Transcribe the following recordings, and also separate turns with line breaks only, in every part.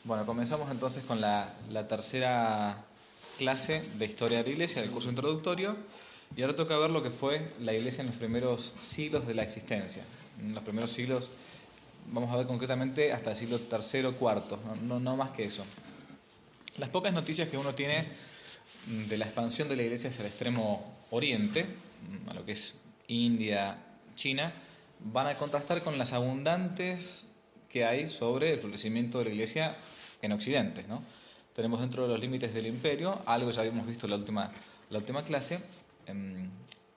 Bueno, comenzamos entonces con la tercera clase de Historia de la Iglesia, del curso introductorio, y ahora toca ver lo que fue la Iglesia en los primeros siglos de la existencia. En los primeros siglos, vamos a ver concretamente hasta el siglo III o IV, no más que eso. Las pocas noticias que uno tiene de la expansión de la Iglesia hacia el extremo oriente, a lo que es India, China, van a contrastar con las abundantes que hay sobre el florecimiento de la Iglesia en Occidente, ¿no? Tenemos dentro de los límites del imperio, algo ya habíamos visto en la última clase,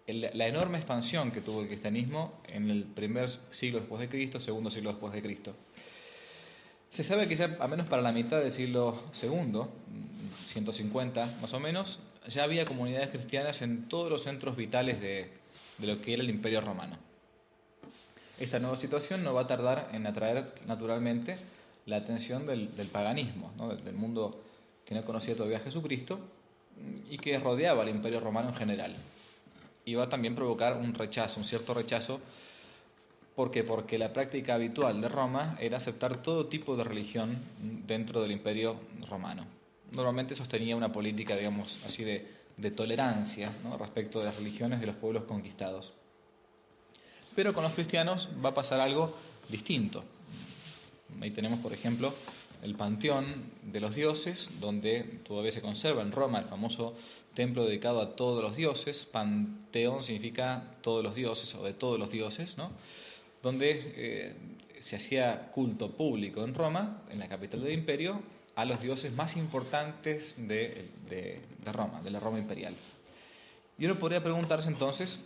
la enorme expansión que tuvo el cristianismo en el primer siglo después de Cristo, segundo siglo después de Cristo. Se sabe que ya a menos para la mitad del siglo II, 150 más o menos, ya había comunidades cristianas en todos los centros vitales de lo que era el Imperio Romano. Esta nueva situación no va a tardar en atraer naturalmente la atención del paganismo, ¿no? Del mundo que no conocía todavía a Jesucristo y que rodeaba al Imperio Romano en general. Y va a también provocar un rechazo, un cierto rechazo. ¿Por qué? Porque la práctica habitual de Roma era aceptar todo tipo de religión dentro del Imperio Romano. Normalmente sostenía una política, digamos así, de tolerancia, ¿no?, respecto de las religiones de los pueblos conquistados. Pero con los cristianos va a pasar algo distinto. Ahí tenemos, por ejemplo, el panteón de los dioses, donde todavía se conserva en Roma el famoso templo dedicado a todos los dioses. Panteón significa todos los dioses o de todos los dioses, ¿no?, donde se hacía culto público en Roma, en la capital del imperio, a los dioses más importantes de Roma, de la Roma imperial. Y uno podría preguntarse entonces,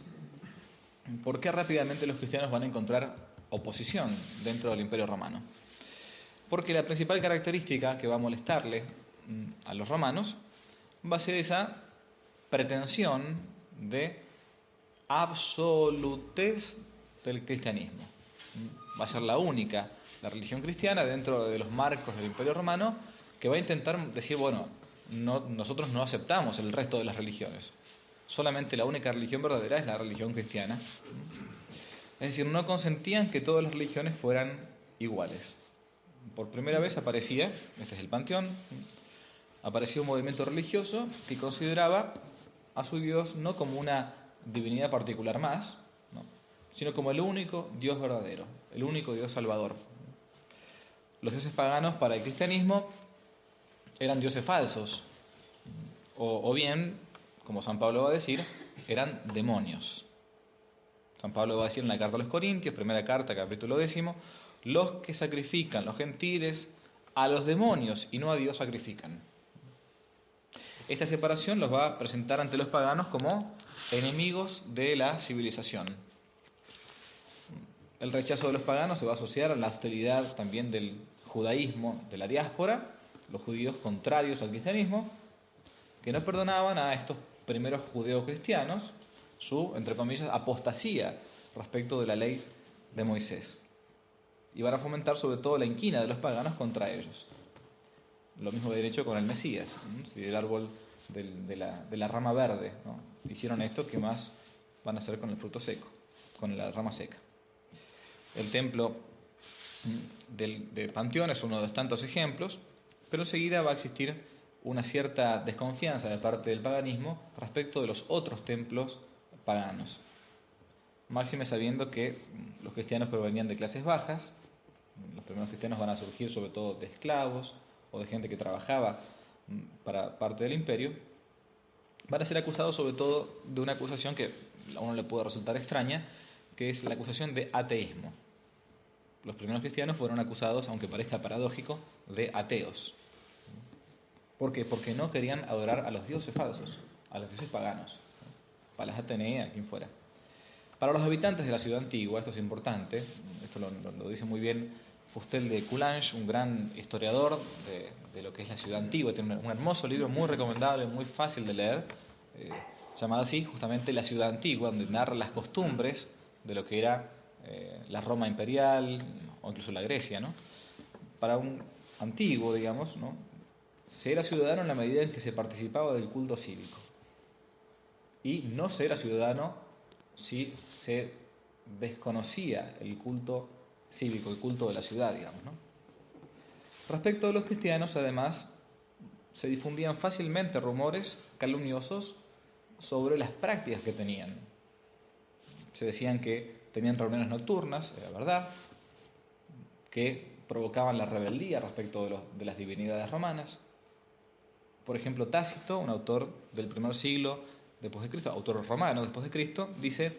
¿por qué rápidamente los cristianos van a encontrar oposición dentro del Imperio Romano? Porque la principal característica que va a molestarle a los romanos va a ser esa pretensión de absolutez del cristianismo. Va a ser la única, la religión cristiana, dentro de los marcos del Imperio Romano, que va a intentar decir, bueno, nosotros no aceptamos el resto de las religiones. Solamente la única religión verdadera es la religión cristiana. Es decir, no consentían que todas las religiones fueran iguales. Por primera vez aparecía, este es el panteón, aparecía un movimiento religioso que consideraba a su Dios no como una divinidad particular más, ¿no?, sino como el único Dios verdadero, el único Dios salvador. Los dioses paganos para el cristianismo eran dioses falsos, o bien, como San Pablo va a decir, eran demonios. San Pablo va a decir en la carta a los Corintios, primera carta, capítulo 10, los que sacrifican, los gentiles, a los demonios y no a Dios sacrifican. Esta separación los va a presentar ante los paganos como enemigos de la civilización. El rechazo de los paganos se va a asociar a la hostilidad también del judaísmo, de la diáspora, los judíos contrarios al cristianismo, que no perdonaban a estos primeros judeocristianos su, entre comillas, apostasía respecto de la ley de Moisés. Y van a fomentar sobre todo la inquina de los paganos contra ellos. Lo mismo de hecho con el Mesías, si el árbol de la rama verde, ¿no?, hicieron esto, ¿qué más van a hacer con el fruto seco, con la rama seca? El templo del Panteón es uno de los tantos ejemplos, pero enseguida va a existir una cierta desconfianza de parte del paganismo respecto de los otros templos paganos. Máxime sabiendo que los cristianos provenían de clases bajas, los primeros cristianos van a surgir sobre todo de esclavos o de gente que trabajaba para parte del imperio, van a ser acusados sobre todo de una acusación que a uno le puede resultar extraña, que es la acusación de ateísmo. Los primeros cristianos fueron acusados, aunque parezca paradójico, de ateos. ¿Por qué? Porque no querían adorar a los dioses falsos, a los dioses paganos, Palas Atenea, a quien fuera. Para los habitantes de la ciudad antigua, esto es importante, esto lo dice muy bien Fustel de Coulanges, un gran historiador de lo que es la ciudad antigua. Tiene un hermoso libro muy recomendable, muy fácil de leer, llamado así justamente La ciudad antigua, donde narra las costumbres de lo que era la Roma imperial o incluso la Grecia, ¿no? Para un antiguo, digamos, ¿no?, se era ciudadano en la medida en que se participaba del culto cívico. Y no se era ciudadano si se desconocía el culto cívico, el culto de la ciudad, digamos, ¿no? Respecto a los cristianos, además, se difundían fácilmente rumores calumniosos sobre las prácticas que tenían. Se decían que tenían reuniones nocturnas, era verdad, que provocaban la rebeldía respecto de las divinidades romanas. Por ejemplo, Tácito, un autor del primer siglo después de Cristo, autor romano después de Cristo, dice: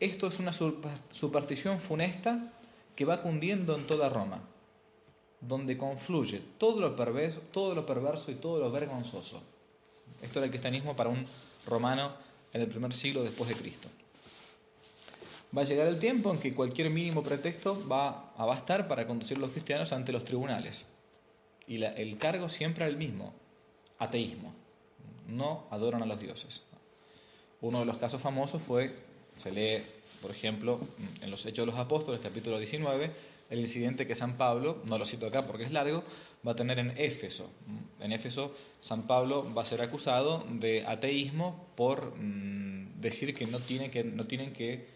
esto es una superstición funesta que va cundiendo en toda Roma, donde confluye todo lo perverso y todo lo vergonzoso. Esto era el cristianismo para un romano en el primer siglo después de Cristo. Va a llegar el tiempo en que cualquier mínimo pretexto va a bastar para conducir a los cristianos ante los tribunales. Y el cargo siempre era el mismo: ateísmo. No adoran a los dioses. Uno de los casos famosos se lee, por ejemplo, en los Hechos de los Apóstoles, capítulo 19, el incidente que San Pablo, no lo cito acá porque es largo, va a tener en Éfeso. En Éfeso, San Pablo va a ser acusado de ateísmo por decir que no tienen que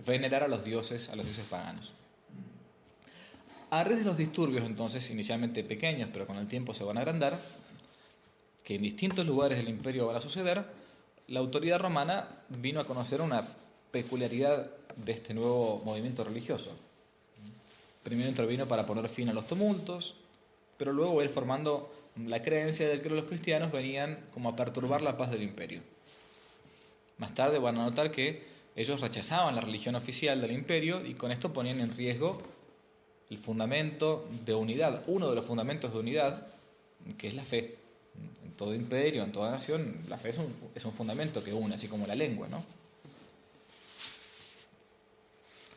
venerar a los dioses paganos. A raíz de los disturbios, entonces, inicialmente pequeños, pero con el tiempo se van a agrandar, que en distintos lugares del imperio van a suceder, la autoridad romana vino a conocer una peculiaridad de este nuevo movimiento religioso. Primero intervino para poner fin a los tumultos, pero luego va a ir formando la creencia de que los cristianos venían como a perturbar la paz del imperio. Más tarde van a notar que ellos rechazaban la religión oficial del imperio y con esto ponían en riesgo el fundamento de unidad, uno de los fundamentos de unidad, que es la fe. En todo imperio, en toda nación, la fe es un fundamento que une, así como la lengua, ¿no?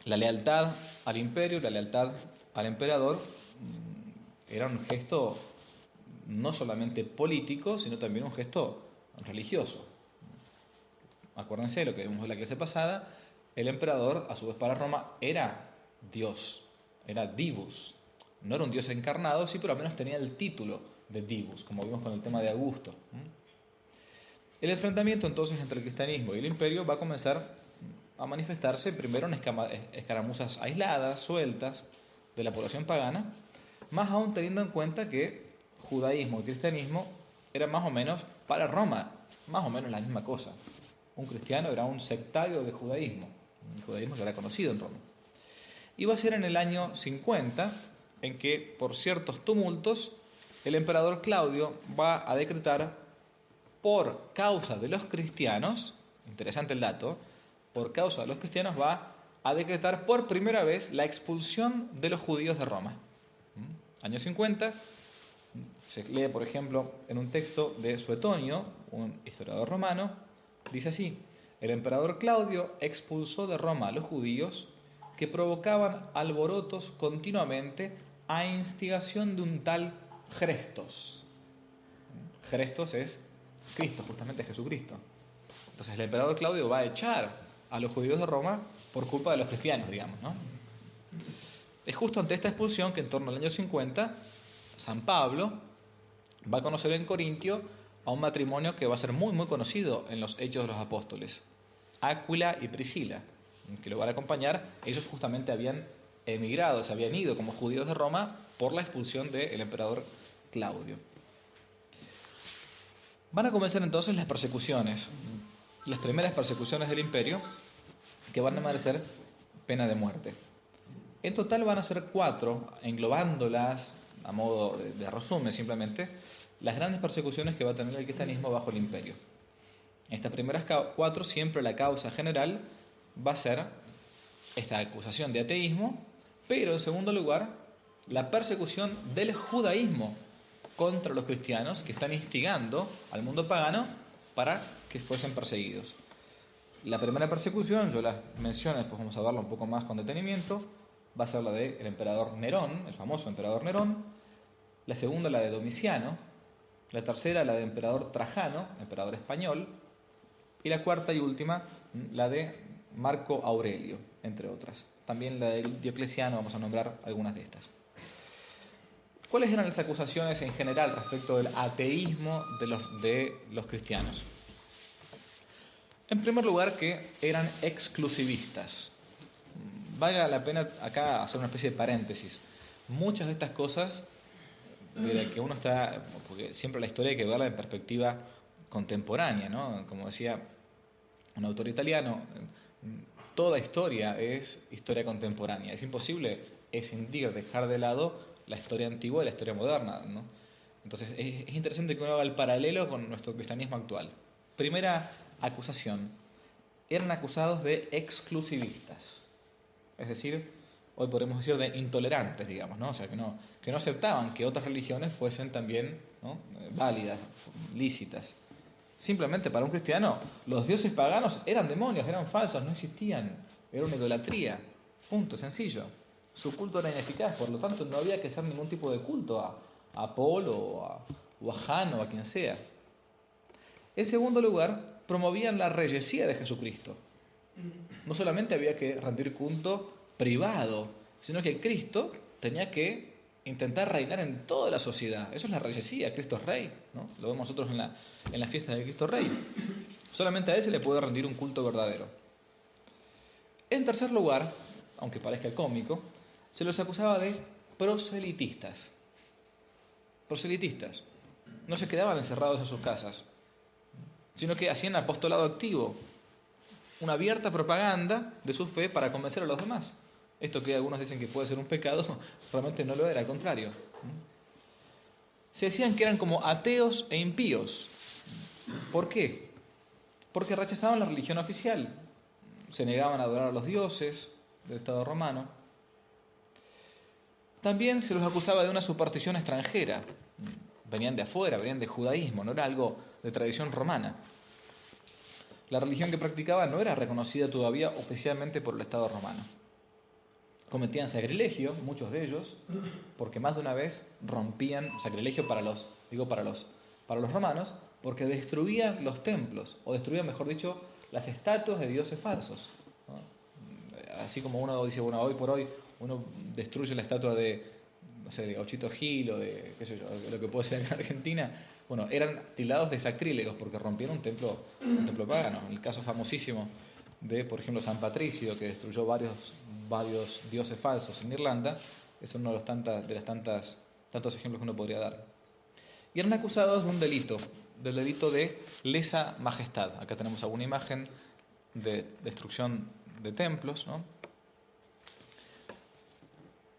La lealtad al imperio, la lealtad al emperador, era un gesto no solamente político, sino también un gesto religioso. Acuérdense de lo que vimos en la clase pasada: el emperador, a su vez para Roma, era Dios, era Divus. No era un Dios encarnado, sí, pero al menos tenía el título de Divus, como vimos con el tema de Augusto. El enfrentamiento entonces entre el cristianismo y el imperio va a comenzar a manifestarse primero en escaramuzas aisladas, sueltas, de la población pagana, más aún teniendo en cuenta que judaísmo y cristianismo eran más o menos, para Roma, más o menos la misma cosa. Un cristiano era un sectario de judaísmo, un judaísmo que era conocido en Roma. Y va a ser en el año 50 en que, por ciertos tumultos, el emperador Claudio va a decretar, por causa de los cristianos, interesante el dato, por causa de los cristianos va a decretar por primera vez la expulsión de los judíos de Roma. Año 50, se lee, por ejemplo, en un texto de Suetonio, un historiador romano, dice así: el emperador Claudio expulsó de Roma a los judíos que provocaban alborotos continuamente a instigación de un tal Chrestos. Chrestos es Cristo, justamente Jesucristo. Entonces el emperador Claudio va a echar a los judíos de Roma por culpa de los cristianos, digamos, ¿no? Es justo ante esta expulsión que en torno al año 50 San Pablo va a conocer en Corintio a un matrimonio que va a ser muy muy conocido en los Hechos de los Apóstoles: Áquila y Priscila, que lo van a acompañar. Ellos justamente habían emigrado, se habían ido como judíos de Roma por la expulsión del emperador Claudio. Van a comenzar entonces las persecuciones, las primeras persecuciones del imperio, que van a merecer pena de muerte. En total van a ser 4, englobándolas a modo de resumen simplemente, las grandes persecuciones que va a tener el cristianismo bajo el imperio. En estas primeras 4 siempre la causa general va a ser esta acusación de ateísmo, pero en segundo lugar la persecución del judaísmo contra los cristianos que están instigando al mundo pagano para que fuesen perseguidos. La primera persecución, yo la menciono, después vamos a verla un poco más con detenimiento, va a ser la del emperador Nerón, el famoso emperador Nerón, la segunda la de Domiciano, la tercera la de emperador Trajano, emperador español, y la cuarta y última la de Marco Aurelio, entre otras. También la de Diocleciano, vamos a nombrar algunas de estas. ¿Cuáles eran las acusaciones en general respecto del ateísmo de los cristianos? En primer lugar, que eran exclusivistas. Valga la pena acá hacer una especie de paréntesis. Muchas de estas cosas de las que uno está, porque siempre la historia hay que verla en perspectiva contemporánea, ¿no? Como decía un autor italiano, toda historia es historia contemporánea. Es imposible escindir, dejar de lado la historia antigua y la historia moderna, ¿no? Entonces es interesante que uno haga el paralelo con nuestro cristianismo actual. Primera acusación: eran acusados de exclusivistas, es decir, hoy podemos decir de intolerantes, digamos, ¿no? O sea, que no aceptaban que otras religiones fuesen también, ¿no?, válidas, lícitas. Simplemente para un cristiano los dioses paganos eran demonios, eran falsos, no existían, era una idolatría, punto, sencillo. Su culto era ineficaz, por lo tanto no había que hacer ningún tipo de culto a Apolo o a Jano o a quien sea. En segundo lugar, promovían la reyesía de Jesucristo. No solamente había que rendir culto privado, sino que Cristo tenía que intentar reinar en toda la sociedad. Eso es la reyesía, Cristo es Rey, ¿no? Lo vemos nosotros en la fiesta de Cristo Rey. Solamente a Él se le puede rendir un culto verdadero. En tercer lugar, aunque parezca cómico, se los acusaba de proselitistas. Proselitistas. No se quedaban encerrados en sus casas, sino que hacían apostolado activo, una abierta propaganda de su fe para convencer a los demás. Esto que algunos dicen que puede ser un pecado, realmente no lo era, al contrario. Se decían que eran como ateos e impíos. ¿Por qué? Porque rechazaban la religión oficial, se negaban a adorar a los dioses del Estado romano. También se los acusaba de una superstición extranjera. Venían de afuera, venían de judaísmo, no era algo de tradición romana. La religión que practicaban no era reconocida todavía oficialmente por el Estado romano. Cometían sacrilegio, muchos de ellos, porque más de una vez rompían, sacrilegio para los romanos, porque destruían los templos, o destruían, mejor dicho, las estatuas de dioses falsos, ¿no? Así como uno dice, bueno, hoy por hoy uno destruye la estatua de, no sé, de Gauchito Gil o de, qué sé yo, lo que puede ser en Argentina. Bueno, eran tildados de sacrílegos porque rompían un templo pagano. En el caso famosísimo de, por ejemplo, San Patricio, que destruyó varios dioses falsos en Irlanda, es uno de los tantos ejemplos que uno podría dar. Y eran acusados de un delito, del delito de lesa majestad. Acá tenemos alguna imagen de destrucción de templos, ¿no?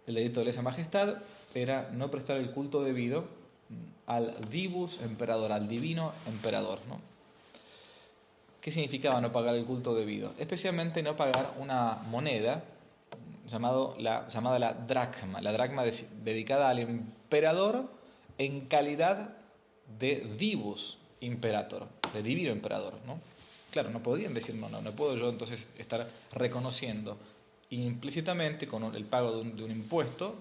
El delito de lesa majestad era no prestar el culto debido al divus emperador, al divino emperador, ¿no? ¿Qué significaba no pagar el culto debido? Especialmente no pagar una moneda llamada la dracma dedicada al emperador en calidad de divus imperator, de divino emperador, ¿no? Claro, no podían decir, no puedo yo entonces estar reconociendo implícitamente con el pago de un impuesto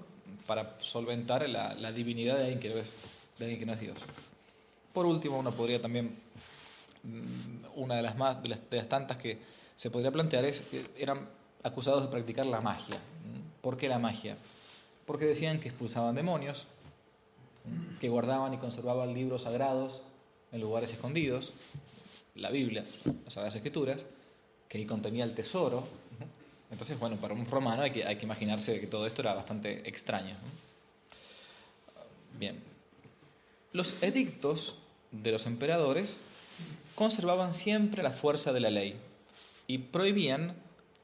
para solventar la divinidad de alguien que no es Dios. Por último, uno podría también, una de las tantas que se podría plantear es que eran acusados de practicar la magia. ¿Por qué la magia? Porque decían que expulsaban demonios, que guardaban y conservaban libros sagrados en lugares escondidos, la Biblia, las Sagradas Escrituras, que ahí contenía el tesoro. Entonces, bueno, para un romano hay que imaginarse que todo esto era bastante extraño. Bien. Los edictos de los emperadores conservaban siempre la fuerza de la ley y prohibían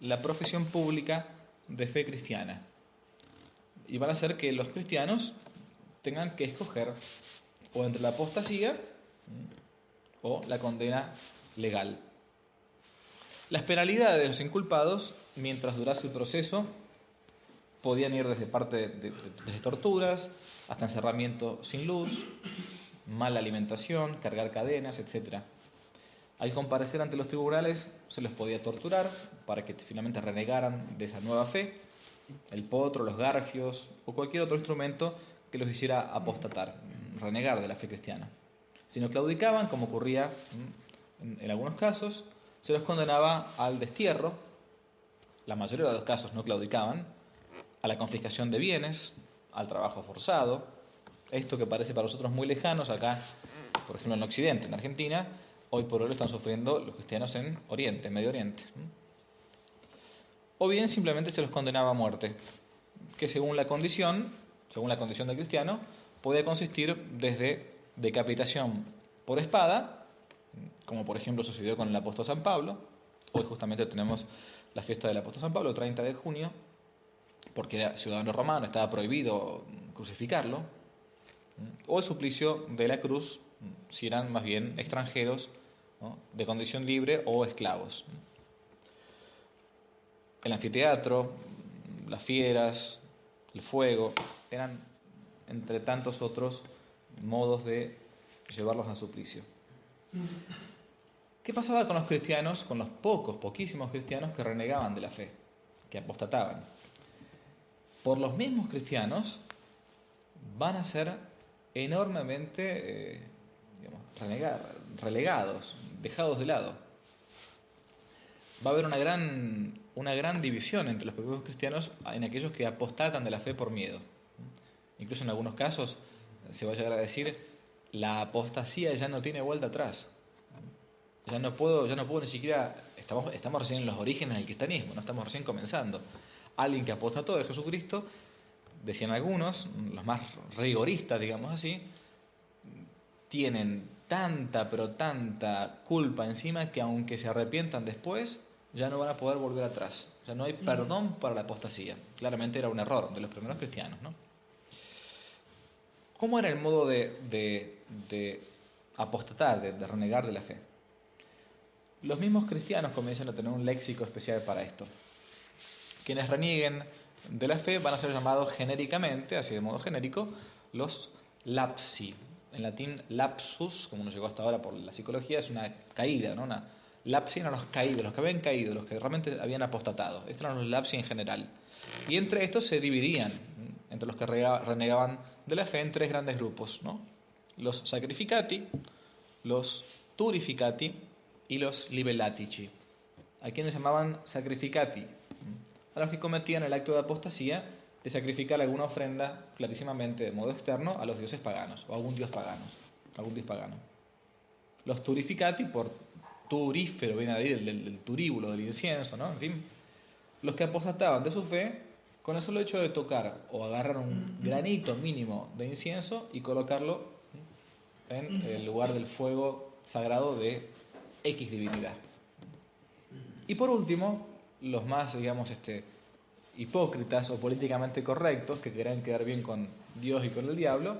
la profesión pública de fe cristiana. Y van a hacer que los cristianos tengan que escoger o entre la apostasía o la condena legal. Las penalidades de los inculpados, mientras durase el proceso, podían ir desde torturas hasta encerramiento sin luz, mala alimentación, cargar cadenas, etc. Al comparecer ante los tribunales se los podía torturar para que finalmente renegaran de esa nueva fe. El potro, los garfios o cualquier otro instrumento que los hiciera apostatar, renegar de la fe cristiana. Si no claudicaban, como ocurría en algunos casos, se los condenaba al destierro, la mayoría de los casos no claudicaban, a la confiscación de bienes, al trabajo forzado. Esto que parece para nosotros muy lejanos, acá, por ejemplo en Occidente, en Argentina, hoy por hoy lo están sufriendo los cristianos en Oriente, en Medio Oriente. O bien simplemente se los condenaba a muerte, que según la condición del cristiano, podía consistir desde decapitación por espada, como por ejemplo sucedió con el apóstol San Pablo. Hoy justamente tenemos la fiesta del apóstol San Pablo, 30 de junio, porque era ciudadano romano, estaba prohibido crucificarlo, o el suplicio de la cruz, si eran más bien extranjeros, ¿no?, de condición libre o esclavos. El anfiteatro, las fieras, el fuego, eran entre tantos otros modos de llevarlos a suplicio. ¿Qué pasaba con los cristianos, con los poquísimos cristianos que renegaban de la fe, que apostataban? Por los mismos cristianos van a ser enormemente relegados, dejados de lado. Va a haber una gran división entre los propios cristianos en aquellos que apostatan de la fe por miedo. Incluso en algunos casos se va a llegar a decir: la apostasía ya no tiene vuelta atrás. Ya no puedo ni siquiera, estamos recién en los orígenes del cristianismo, no estamos recién comenzando. Alguien que apostató de Jesucristo, decían algunos, los más rigoristas, digamos así, tienen tanta culpa encima que aunque se arrepientan después, ya no van a poder volver atrás. Ya no hay perdón para la apostasía. Claramente era un error de los primeros cristianos, ¿no? ¿Cómo era el modo de apostatar, de renegar de la fe? Los mismos cristianos comienzan a tener un léxico especial para esto. Quienes renieguen de la fe van a ser llamados genéricamente, así de modo genérico, los lapsi. En latín, lapsus, como nos llegó hasta ahora por la psicología, es una caída, ¿no? Lapsi eran los caídos, los que habían caído, los que realmente habían apostatado. Estos eran los lapsi en general. Y entre estos se dividían, entre los que renegaban de la fe, en tres grandes grupos, ¿no? Los sacrificati, los turificati y los libellatici. ¿A quienes llamaban sacrificati? A los que cometían el acto de apostasía de sacrificar alguna ofrenda clarísimamente de modo externo a los dioses paganos o a algún dios pagano. Los turificati, por turífero, viene de ahí del turíbulo, del incienso, ¿no? En fin, los que apostataban de su fe con el solo hecho de tocar o agarrar un granito mínimo de incienso y colocarlo en el lugar del fuego sagrado de X divinidad. Y por último, los más, hipócritas o políticamente correctos, que querían quedar bien con Dios y con el diablo,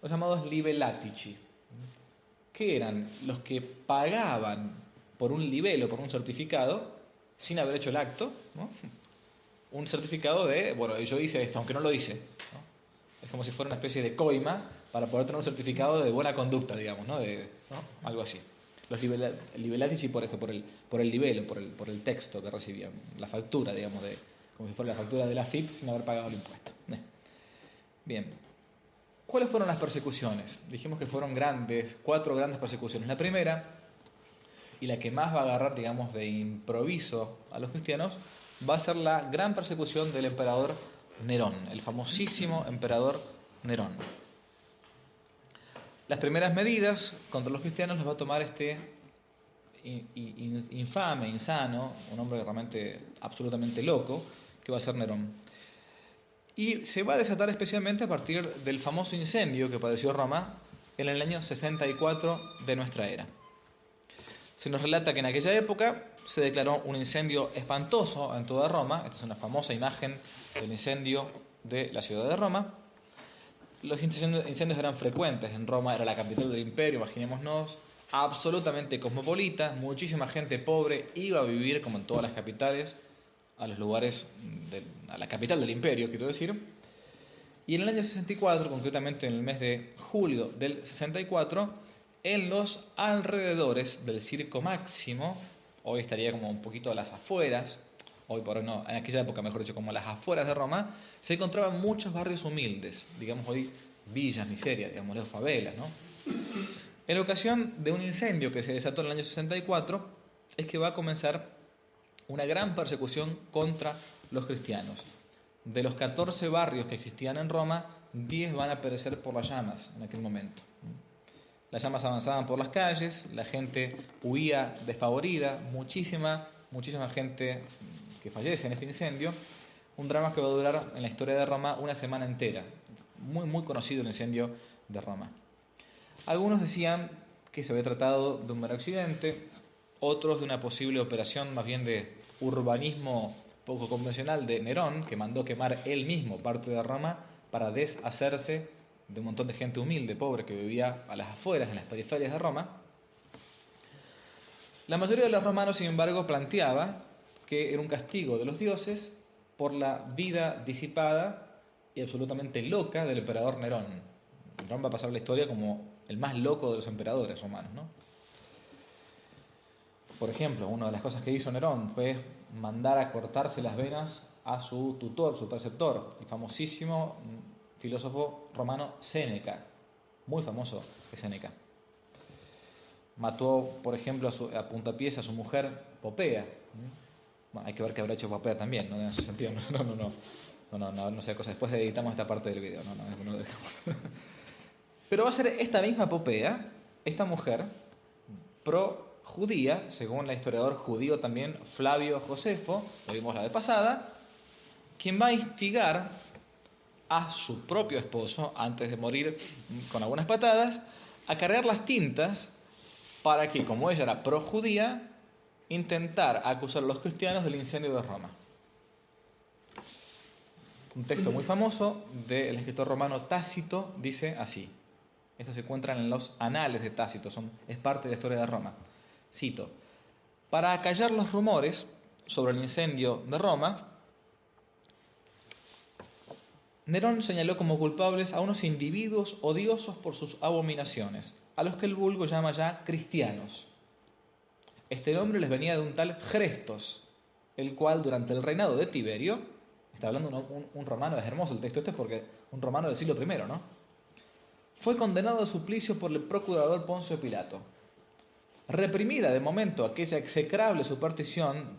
los llamados libellatici, que eran los que pagaban por un libelo, por un certificado, sin haber hecho el acto, ¿no? Un certificado de, bueno, yo hice esto, aunque no lo hice, ¿no? Es como si fuera una especie de coima para poder tener un certificado de buena conducta, digamos, ¿no? Algo así. Los libellatici por esto, por el libelo, por el texto que recibían, la factura, digamos, como si fuera la factura de la FIP sin haber pagado el impuesto. Bien. ¿Cuáles fueron las persecuciones? Dijimos que fueron 4 grandes persecuciones. La primera, y la que más va a agarrar, digamos, de improviso a los cristianos, va a ser la gran persecución del emperador Nerón, el famosísimo emperador Nerón. Las primeras medidas contra los cristianos las va a tomar este infame, insano, un hombre realmente absolutamente loco, que va a ser Nerón. Y se va a desatar especialmente a partir del famoso incendio que padeció Roma en el año 64 de nuestra era. Se nos relata que en aquella época se declaró un incendio espantoso en toda Roma. Esta es una famosa imagen del incendio de la ciudad de Roma. Los incendios eran frecuentes en Roma, era la capital del imperio, imaginémonos, absolutamente cosmopolita, muchísima gente pobre iba a vivir, como en todas las capitales, a los lugares, a la capital del imperio, quiero decir. Y en el año 64, concretamente en el mes de julio del 64, en los alrededores del Circo Máximo, hoy estaría como un poquito a las afueras, hoy por hoy no, en aquella época mejor dicho, como las afueras de Roma, se encontraban muchos barrios humildes, digamos hoy villas, miserias, digamos las favelas, ¿no? En ocasión de un incendio que se desató en el año 64, es que va a comenzar una gran persecución contra los cristianos. De los 14 barrios que existían en Roma, 10 van a perecer por las llamas en aquel momento. Las llamas avanzaban por las calles, la gente huía despavorida, muchísima gente que fallece en este incendio. Un drama que va a durar en la historia de Roma una semana entera. Muy conocido el incendio de Roma. Algunos decían que se había tratado de un mero accidente, otros de una posible operación más bien de urbanismo poco convencional de Nerón, que mandó quemar él mismo parte de Roma para deshacerse de un montón de gente humilde, pobre, que vivía a las afueras, en las periferias de Roma. La mayoría de los romanos, sin embargo, planteaba que era un castigo de los dioses por la vida disipada y absolutamente loca del emperador Nerón. Nerón va a pasar a la historia como el más loco de los emperadores romanos, ¿no? Por ejemplo, una de las cosas que hizo Nerón fue mandar a cortarse las venas a su tutor, su preceptor, el famosísimo filósofo romano Séneca, muy famoso de Séneca. Mató, por ejemplo, a puntapiés a su mujer Popea. Bueno, hay que ver qué habrá hecho Popea también, ¿no? En ese sentido, no sea cosa. Después editamos esta parte del video, no lo dejamos. Pero va a ser esta misma Popea, esta mujer, pro-judía, según el historiador judío también Flavio Josefo, lo vimos la vez pasada, quien va a instigar a su propio esposo, antes de morir con algunas patadas, a cargar las tintas para que, como ella era pro-judía, intentar acusar a los cristianos del incendio de Roma. Un texto muy famoso del escritor romano Tácito dice así. Esto se encuentra en los anales de Tácito, es parte de la historia de Roma. Cito: para acallar los rumores sobre el incendio de Roma, Nerón señaló como culpables a unos individuos odiosos por sus abominaciones, a los que el vulgo llama ya cristianos. Este nombre les venía de un tal Chrestos, el cual durante el reinado de Tiberio, está hablando un romano, es hermoso el texto este porque un romano del siglo I, ¿no? Fue condenado a suplicio por el procurador Poncio Pilato. Reprimida de momento aquella execrable superstición,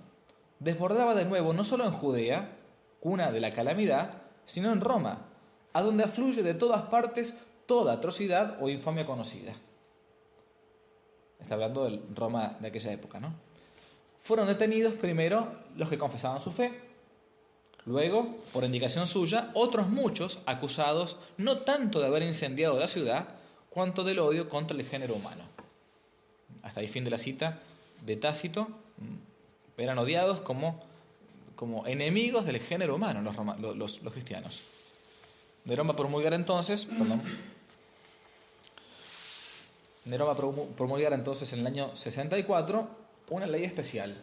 desbordaba de nuevo no solo en Judea, cuna de la calamidad, sino en Roma, a donde afluye de todas partes toda atrocidad o infamia conocida. Está hablando de Roma de aquella época, ¿no? Fueron detenidos primero los que confesaban su fe, luego, por indicación suya, otros muchos acusados no tanto de haber incendiado la ciudad, cuanto del odio contra el género humano. Hasta ahí fin de la cita de Tácito. Eran odiados como enemigos del género humano los cristianos. Nerón va a promulgar entonces, en el año 64 una ley especial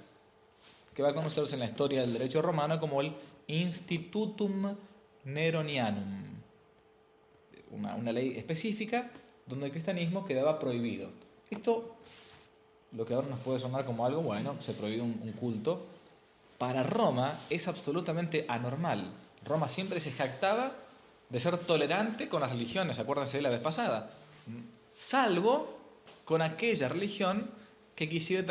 que va a conocerse en la historia del derecho romano como el Institutum Neronianum, una ley específica donde el cristianismo quedaba prohibido. Esto, lo que ahora nos puede sonar como algo, bueno, se prohibió un culto. Para Roma es absolutamente anormal. Roma siempre se jactaba de ser tolerante con las religiones, acuérdense de la vez pasada, salvo con aquella religión que quisiese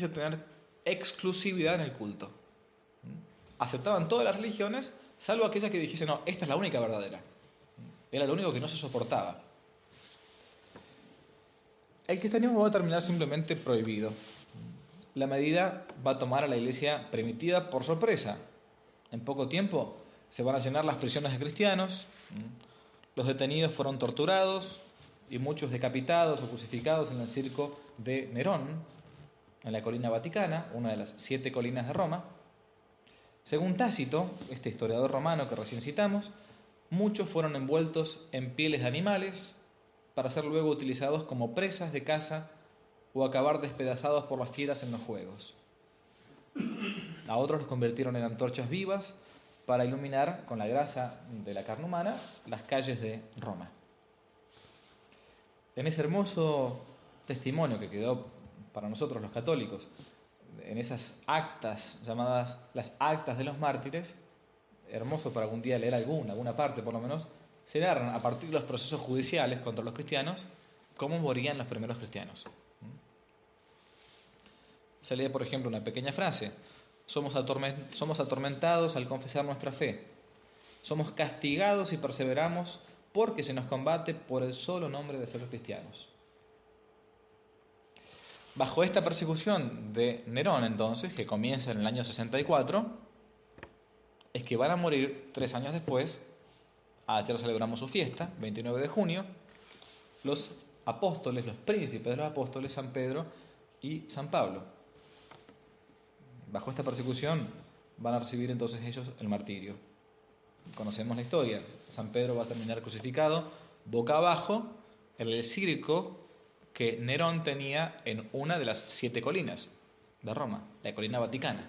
tener exclusividad en el culto. Aceptaban todas las religiones, salvo aquella que dijese, no, esta es la única verdadera. Era lo único que no se soportaba. El cristianismo va a terminar simplemente prohibido. La medida va a tomar a la iglesia primitiva por sorpresa. En poco tiempo se van a llenar las prisiones de cristianos, los detenidos fueron torturados y muchos decapitados o crucificados en el circo de Nerón, en la colina Vaticana, una de las 7 colinas de Roma. Según Tácito, este historiador romano que recién citamos, muchos fueron envueltos en pieles de animales para ser luego utilizados como presas de caza o acabar despedazados por las fieras en los juegos. A otros los convirtieron en antorchas vivas para iluminar con la grasa de la carne humana las calles de Roma. En ese hermoso testimonio que quedó para nosotros los católicos en esas actas llamadas las actas de los mártires, hermoso para algún día leer alguna parte por lo menos, se narran a partir de los procesos judiciales contra los cristianos cómo morían los primeros cristianos. Se lee, por ejemplo, una pequeña frase: somos atormentados al confesar nuestra fe, somos castigados y perseveramos porque se nos combate por el solo nombre de ser cristianos. Bajo esta persecución de Nerón, entonces, que comienza en el año 64, es que van a morir 3 años después. Ayer celebramos su fiesta, 29 de junio, los apóstoles, los príncipes de los apóstoles, San Pedro y San Pablo. Bajo esta persecución van a recibir entonces ellos el martirio. Conocemos la historia. San Pedro va a terminar crucificado boca abajo en el circo que Nerón tenía en una de las 7 colinas de Roma, la colina Vaticana.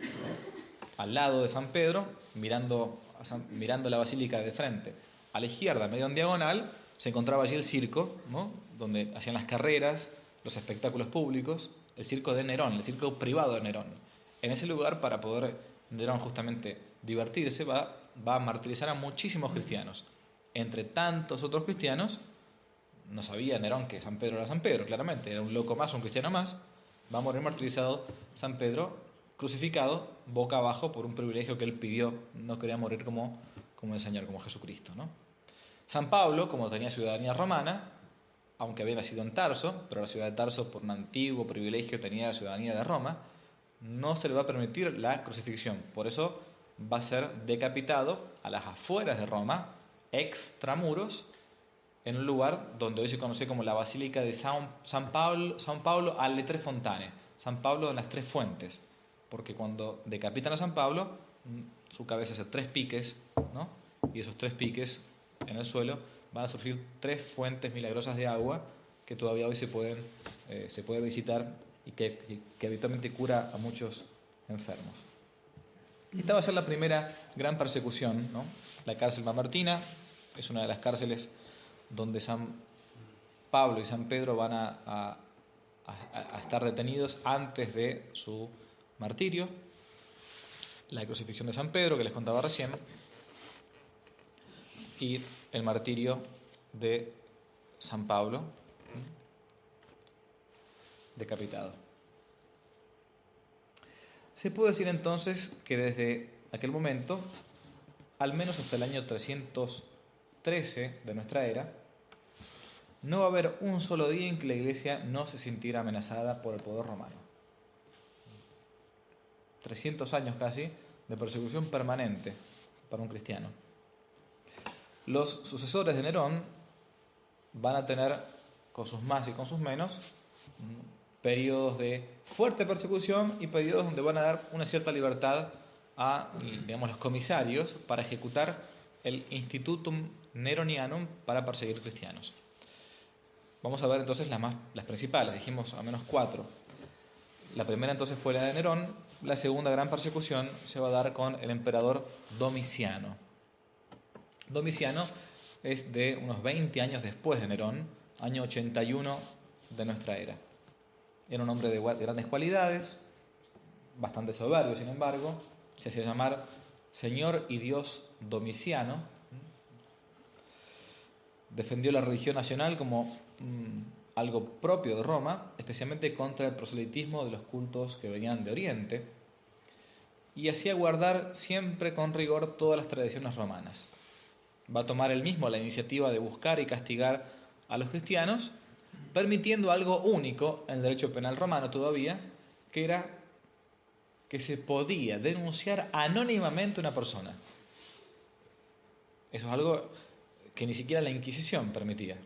Al lado de San Pedro, mirando la basílica de frente, a la izquierda, medio en diagonal, se encontraba allí el circo, ¿no?, donde hacían las carreras, los espectáculos públicos, el circo de Nerón, el circo privado de Nerón. En ese lugar, para poder Nerón justamente divertirse, va a martirizar a muchísimos cristianos. Entre tantos otros cristianos, no sabía Nerón que San Pedro era San Pedro, claramente, era un loco más, un cristiano más. Va a morir martirizado San Pedro, crucificado boca abajo por un privilegio que él pidió. No quería morir como el Señor, como Jesucristo, ¿no? San Pablo, como tenía ciudadanía romana, aunque había nacido en Tarso, pero la ciudad de Tarso, por un antiguo privilegio, tenía la ciudadanía de Roma, no se le va a permitir la crucifixión. Por eso va a ser decapitado a las afueras de Roma, extramuros, en un lugar donde hoy se conoce como la Basílica de San Pablo alle Tre Fontane, San Pablo en las 3 fuentes, porque cuando decapitan a San Pablo, su cabeza hace 3 piques, ¿no?, y esos 3 piques en el suelo van a surgir 3 fuentes milagrosas de agua que todavía hoy se puede visitar y que habitualmente cura a muchos enfermos. Esta va a ser la primera gran persecución, ¿no? La cárcel Mamertina es una de las cárceles donde San Pablo y San Pedro van a estar detenidos antes de su martirio. La crucifixión de San Pedro, que les contaba recién, y el martirio de San Pablo, decapitado. Se puede decir entonces que desde aquel momento, al menos hasta el año 313 de nuestra era, no va a haber un solo día en que la Iglesia no se sintiera amenazada por el poder romano. 300 años casi de persecución permanente para un cristiano. Los sucesores de Nerón van a tener, con sus más y con sus menos, periodos de fuerte persecución y periodos donde van a dar una cierta libertad a, digamos, los comisarios para ejecutar el Institutum Neronianum para perseguir cristianos. Vamos a ver entonces las principales, dijimos al menos 4. La primera entonces fue la de Nerón. La segunda gran persecución se va a dar con el emperador Domiciano. Domiciano es de unos 20 años después de Nerón, año 81 de nuestra era. Era un hombre de grandes cualidades, bastante soberbio, sin embargo. Se hacía llamar Señor y Dios Domiciano. Defendió la religión nacional como algo propio de Roma, especialmente contra el proselitismo de los cultos que venían de Oriente, y hacía guardar siempre con rigor todas las tradiciones romanas. Va a tomar él mismo la iniciativa de buscar y castigar a los cristianos, permitiendo algo único en el derecho penal romano todavía, que era que se podía denunciar anónimamente a una persona. Eso es algo que ni siquiera la Inquisición permitía.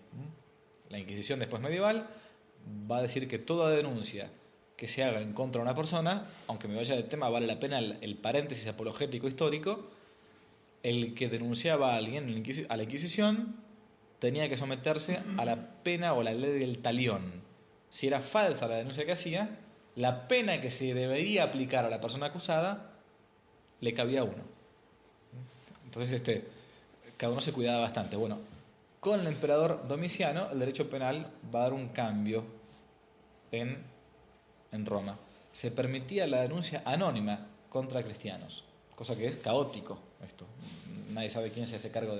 La Inquisición después medieval va a decir que toda denuncia que se haga en contra de una persona, aunque me vaya del tema, vale la pena el paréntesis apologético histórico. El que denunciaba a alguien a la Inquisición tenía que someterse a la pena o la ley del talión. Si era falsa la denuncia que hacía, la pena que se debería aplicar a la persona acusada le cabía a uno. Entonces cada uno se cuidaba bastante. Bueno, con el emperador Domiciano el derecho penal va a dar un cambio en Roma. se permitía la denuncia anónima contra cristianos, cosa que es caótico esto. Nadie sabe quién se hace cargo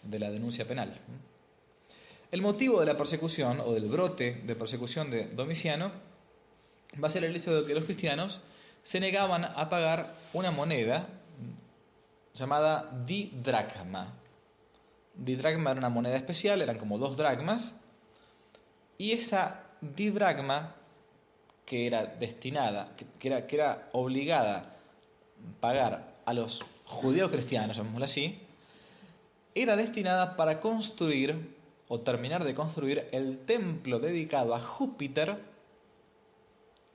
de la denuncia penal. El motivo de la persecución o del brote de persecución de Domiciano va a ser el hecho de que los cristianos se negaban a pagar una moneda llamada didracma. Didracma era una moneda especial, eran como 2 dracmas, y esa didracma que era destinada, que era obligada a pagar a los judeocristianos, llamémoslo así, era destinada para construir o terminar de construir el templo dedicado a Júpiter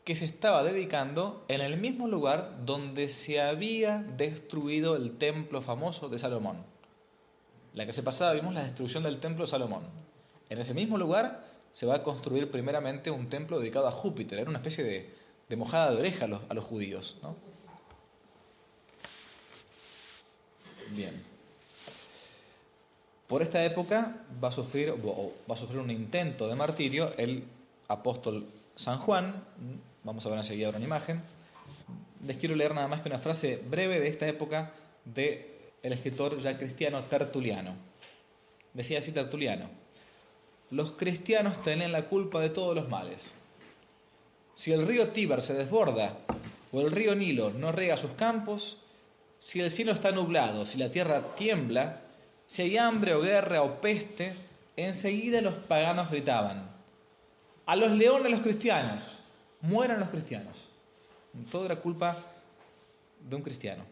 que se estaba dedicando en el mismo lugar donde se había destruido el templo famoso de Salomón. La clase pasada vimos la destrucción del templo de Salomón. En ese mismo lugar se va a construir primeramente un templo dedicado a Júpiter. Era una especie de mojada de oreja a los judíos, ¿no? Bien. Por esta época va a sufrir un intento de martirio el apóstol San Juan. Vamos a ver enseguida una imagen. Les quiero leer nada más que una frase breve de esta época del escritor ya cristiano Tertuliano. Decía así Tertuliano: los cristianos tienen la culpa de todos los males. Si el río Tíber se desborda o el río Nilo no riega sus campos, si el cielo está nublado, si la tierra tiembla, si hay hambre o guerra o peste, enseguida los paganos gritaban: a los leones los cristianos, mueran los cristianos. Todo era culpa de un cristiano.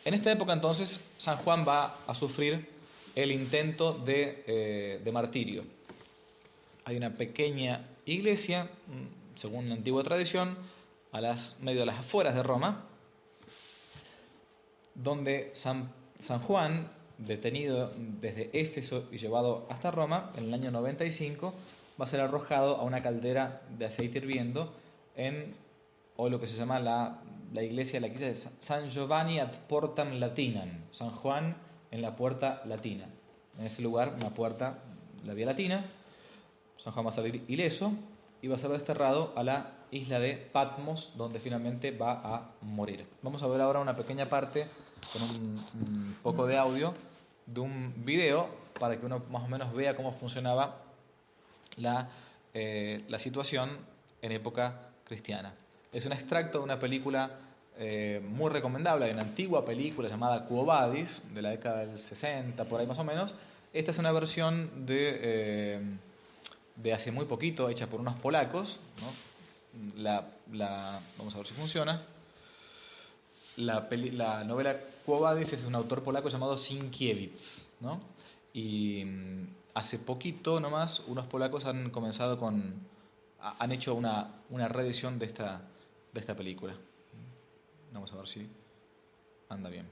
En esta época entonces San Juan va a sufrir el intento de martirio. Hay una pequeña iglesia, según la antigua tradición, medio a las afueras de Roma, donde San Juan, detenido desde Éfeso y llevado hasta Roma, en el año 95, va a ser arrojado a una caldera de aceite hirviendo o lo que se llama la iglesia de San Giovanni ad Portam Latinam, San Juan en la puerta latina. En ese lugar, una puerta, la vía latina. San Juan va a salir ileso y va a ser desterrado a la isla de Patmos, donde finalmente va a morir. Vamos a ver ahora una pequeña parte con un poco de audio de un video para que uno más o menos vea cómo funcionaba la situación en época cristiana. Es un extracto de una película muy recomendable, una antigua película llamada Quo Vadis, de la década del 60, por ahí más o menos. Esta es una versión de hace muy poquito, hecha por unos polacos, ¿no? Vamos a ver si funciona. La novela Quo Vadis es de un autor polaco llamado Sienkiewicz, ¿no? Y hace poquito nomás unos polacos han hecho una reedición de esta película. Vamos a ver si anda bien.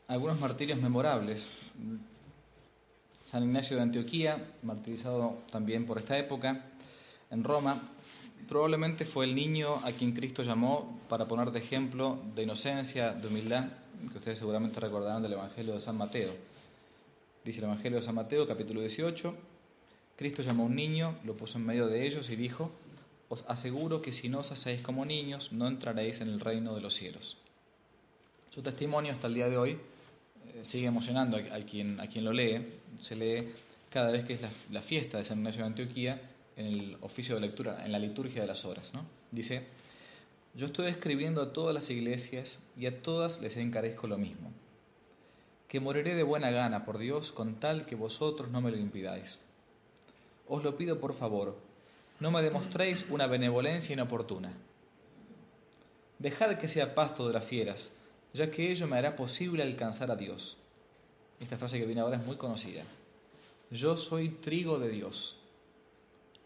Algunos martirios memorables. San Ignacio de Antioquía, martirizado también por esta época, en Roma, probablemente fue el niño a quien Cristo llamó para poner de ejemplo de inocencia, de humildad, que ustedes seguramente recordarán del Evangelio de San Mateo. Dice el Evangelio de San Mateo, capítulo 18, Cristo llamó a un niño, lo puso en medio de ellos y dijo: os aseguro que si no os hacéis como niños, no entraréis en el reino de los cielos. Su testimonio hasta el día de hoy sigue emocionando a quien lo lee. Se lee cada vez que es la fiesta de San Ignacio de Antioquía en el oficio de lectura, en la liturgia de las horas, ¿no? Dice: yo estoy escribiendo a todas las iglesias y a todas les encarezco lo mismo, que moriré de buena gana por Dios con tal que vosotros no me lo impidáis. Os lo pido por favor, no me demostréis una benevolencia inoportuna. Dejad que sea pasto de las fieras, ya que ello me hará posible alcanzar a Dios. Esta frase que viene ahora es muy conocida. Yo soy trigo de Dios,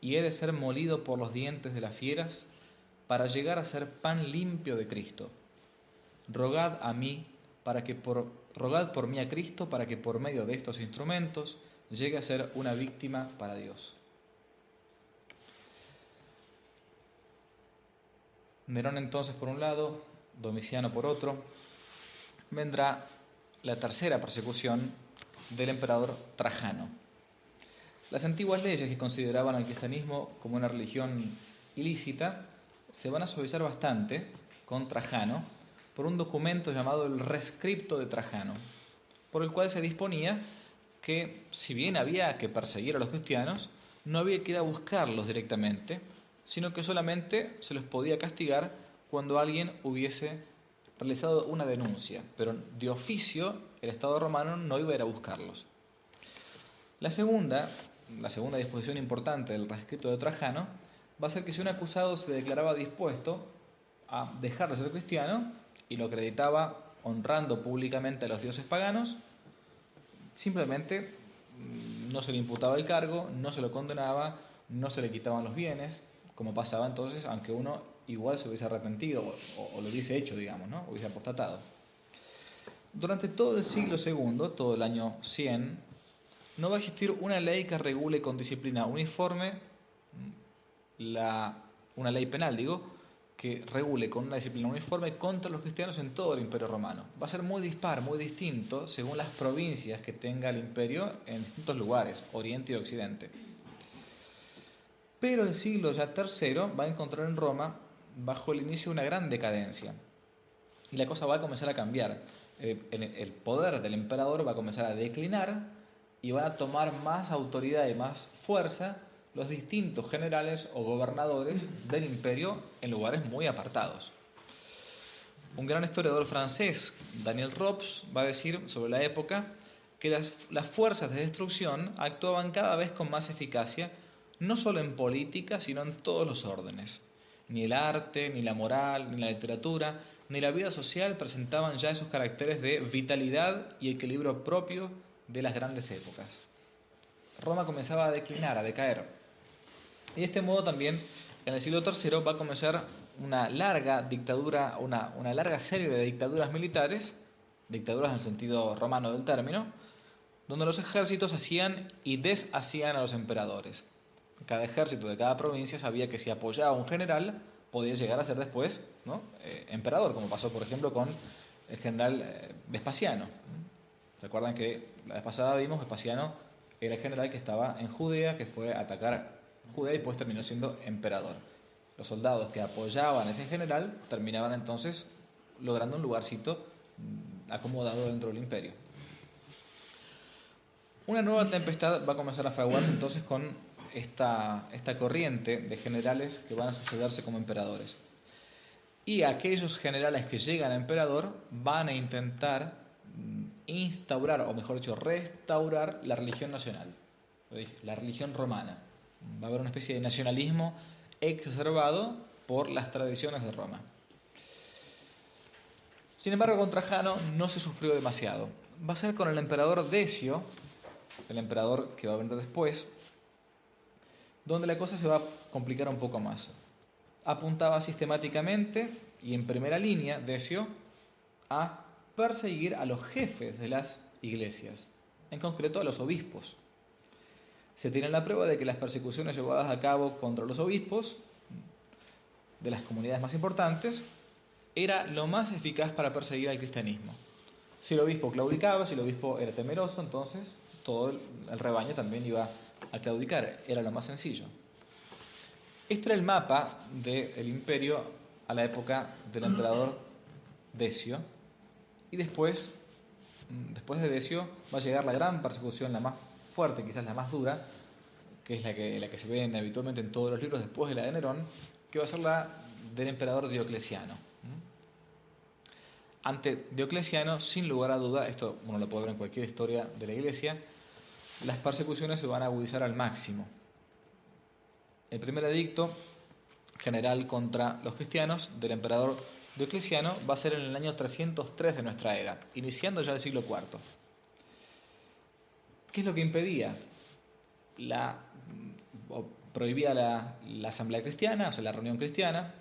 y he de ser molido por los dientes de las fieras para llegar a ser pan limpio de Cristo. Rogad por mí a Cristo para que por medio de estos instrumentos llegue a ser una víctima para Dios. Nerón entonces por un lado, Domiciano por otro. Vendrá la tercera persecución del emperador Trajano. Las antiguas leyes que consideraban al cristianismo como una religión ilícita se van a suavizar bastante con Trajano por un documento llamado el Rescripto de Trajano, por el cual se disponía que, si bien había que perseguir a los cristianos, no había que ir a buscarlos directamente, sino que solamente se los podía castigar cuando alguien hubiese realizado una denuncia, pero de oficio el Estado romano no iba a ir a buscarlos. La segunda disposición importante del Rescripto de Trajano va a ser que si un acusado se declaraba dispuesto a dejar de ser cristiano y lo acreditaba honrando públicamente a los dioses paganos, simplemente no se le imputaba el cargo, no se lo condenaba, no se le quitaban los bienes, como pasaba entonces, aunque uno igual se hubiese arrepentido o lo hubiese hecho, digamos, ¿no? Hubiese apostatado. Durante todo el siglo II, todo el año 100, no va a existir una ley que regule con disciplina uniforme, una ley penal, que regule con una disciplina uniforme contra los cristianos en todo el Imperio Romano. Va a ser muy dispar, muy distinto, según las provincias que tenga el imperio en distintos lugares, Oriente y Occidente. Pero el siglo ya III va a encontrar en Roma, bajo el inicio, una gran decadencia. Y la cosa va a comenzar a cambiar. El poder del emperador va a comenzar a declinar y van a tomar más autoridad y más fuerza los distintos generales o gobernadores del imperio en lugares muy apartados. Un gran historiador francés, Daniel Robs, va a decir sobre la época que las fuerzas de destrucción actuaban cada vez con más eficacia, no solo en política, sino en todos los órdenes. Ni el arte, ni la moral, ni la literatura, ni la vida social presentaban ya esos caracteres de vitalidad y equilibrio propio de las grandes épocas. Roma comenzaba a declinar, a decaer. Y de este modo también en el siglo III va a comenzar una larga dictadura, una larga serie de dictaduras militares, dictaduras en el sentido romano del término, donde los ejércitos hacían y deshacían a los emperadores. Cada ejército de cada provincia sabía que si apoyaba a un general podía llegar a ser después, ¿no?, emperador, como pasó por ejemplo con el general Vespasiano. ¿Se acuerdan que la vez pasada vimos Vespasiano era el general que estaba en Judea, que fue a atacar Judea y después terminó siendo emperador? Los soldados que apoyaban a ese general terminaban entonces logrando un lugarcito acomodado dentro del imperio. Una nueva tempestad va a comenzar a fraguarse entonces con esta corriente de generales que van a sucederse como emperadores. Y aquellos generales que llegan a emperador van a intentar instaurar, o mejor dicho, restaurar la religión nacional, la religión romana. Va a haber una especie de nacionalismo exacerbado por las tradiciones de Roma. Sin embargo, con Trajano no se sufrió demasiado. Va a ser con el emperador Decio, el emperador que va a venir después, donde la cosa se va a complicar un poco más. Apuntaba sistemáticamente y en primera línea, Decio, a perseguir a los jefes de las iglesias, en concreto a los obispos. Se tiene la prueba de que las persecuciones llevadas a cabo contra los obispos de las comunidades más importantes era lo más eficaz para perseguir al cristianismo. Si el obispo claudicaba, si el obispo era temeroso, entonces todo el rebaño también iba a claudicar, era lo más sencillo. Este era el mapa del imperio a la época del emperador Decio, y después de Decio va a llegar la gran persecución, la más fuerte, quizás la más dura, que es la que se ve habitualmente en todos los libros después de la de Nerón, que va a ser la del emperador Diocleciano. Ante Diocleciano, sin lugar a duda, esto uno lo puede ver en cualquier historia de la Iglesia, las persecuciones se van a agudizar al máximo. El primer edicto general contra los cristianos del emperador Diocleciano va a ser en el año 303 de nuestra era, iniciando ya el siglo IV. ¿Qué es lo que impedía? Prohibía la asamblea cristiana, o sea, la reunión cristiana,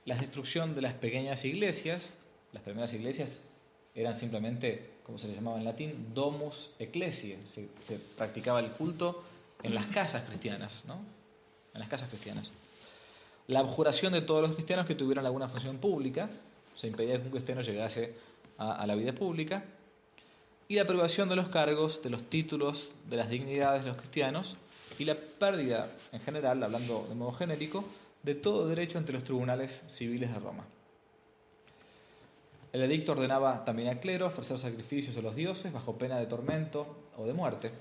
la destrucción de las pequeñas iglesias. Las primeras iglesias eran simplemente, como se les llamaba en latín, domus ecclesiae. Se practicaba el culto en las casas cristianas, ¿no? En las casas cristianas. La abjuración de todos los cristianos que tuvieran alguna función pública, se impedía que un cristiano llegase a la vida pública, y la privación de los cargos, de los títulos, de las dignidades de los cristianos, y la pérdida, en general, hablando de modo genérico, de todo derecho ante los tribunales civiles de Roma. El edicto ordenaba también al clero ofrecer sacrificios a los dioses bajo pena de tormento o de muerte.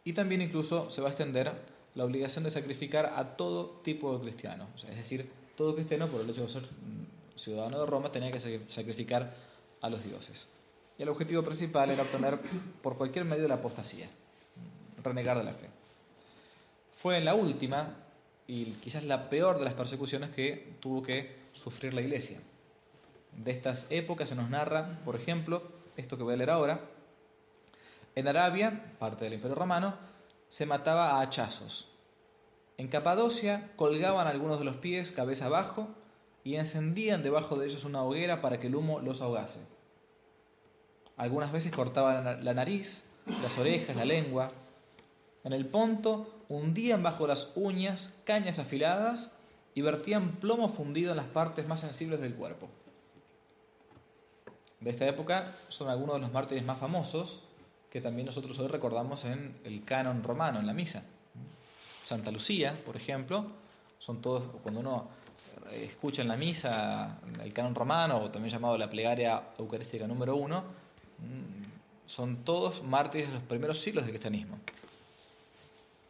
Y también incluso se va a extender la obligación de sacrificar a todo tipo de cristiano. O sea, es decir, todo cristiano, por el hecho de ser ciudadano de Roma, tenía que sacrificar a los dioses. Y el objetivo principal era obtener por cualquier medio la apostasía, renegar de la fe. Fue en la última y quizás la peor de las persecuciones que tuvo que sufrir la Iglesia. De estas épocas se nos narra, por ejemplo, esto que voy a leer ahora. En Arabia, parte del Imperio Romano, se mataba a hachazos. En Capadocia colgaban algunos de los pies cabeza abajo y encendían debajo de ellos una hoguera para que el humo los ahogase. Algunas veces cortaban la nariz, las orejas, la lengua. En el Ponto hundían bajo las uñas cañas afiladas y vertían plomo fundido en las partes más sensibles del cuerpo. De esta época son algunos de los mártires más famosos que también nosotros hoy recordamos en el canon romano, en la misa. Santa Lucía, por ejemplo, son todos, cuando uno escucha en la misa el canon romano, o también llamado la plegaria eucarística número 1, son todos mártires de los primeros siglos del cristianismo.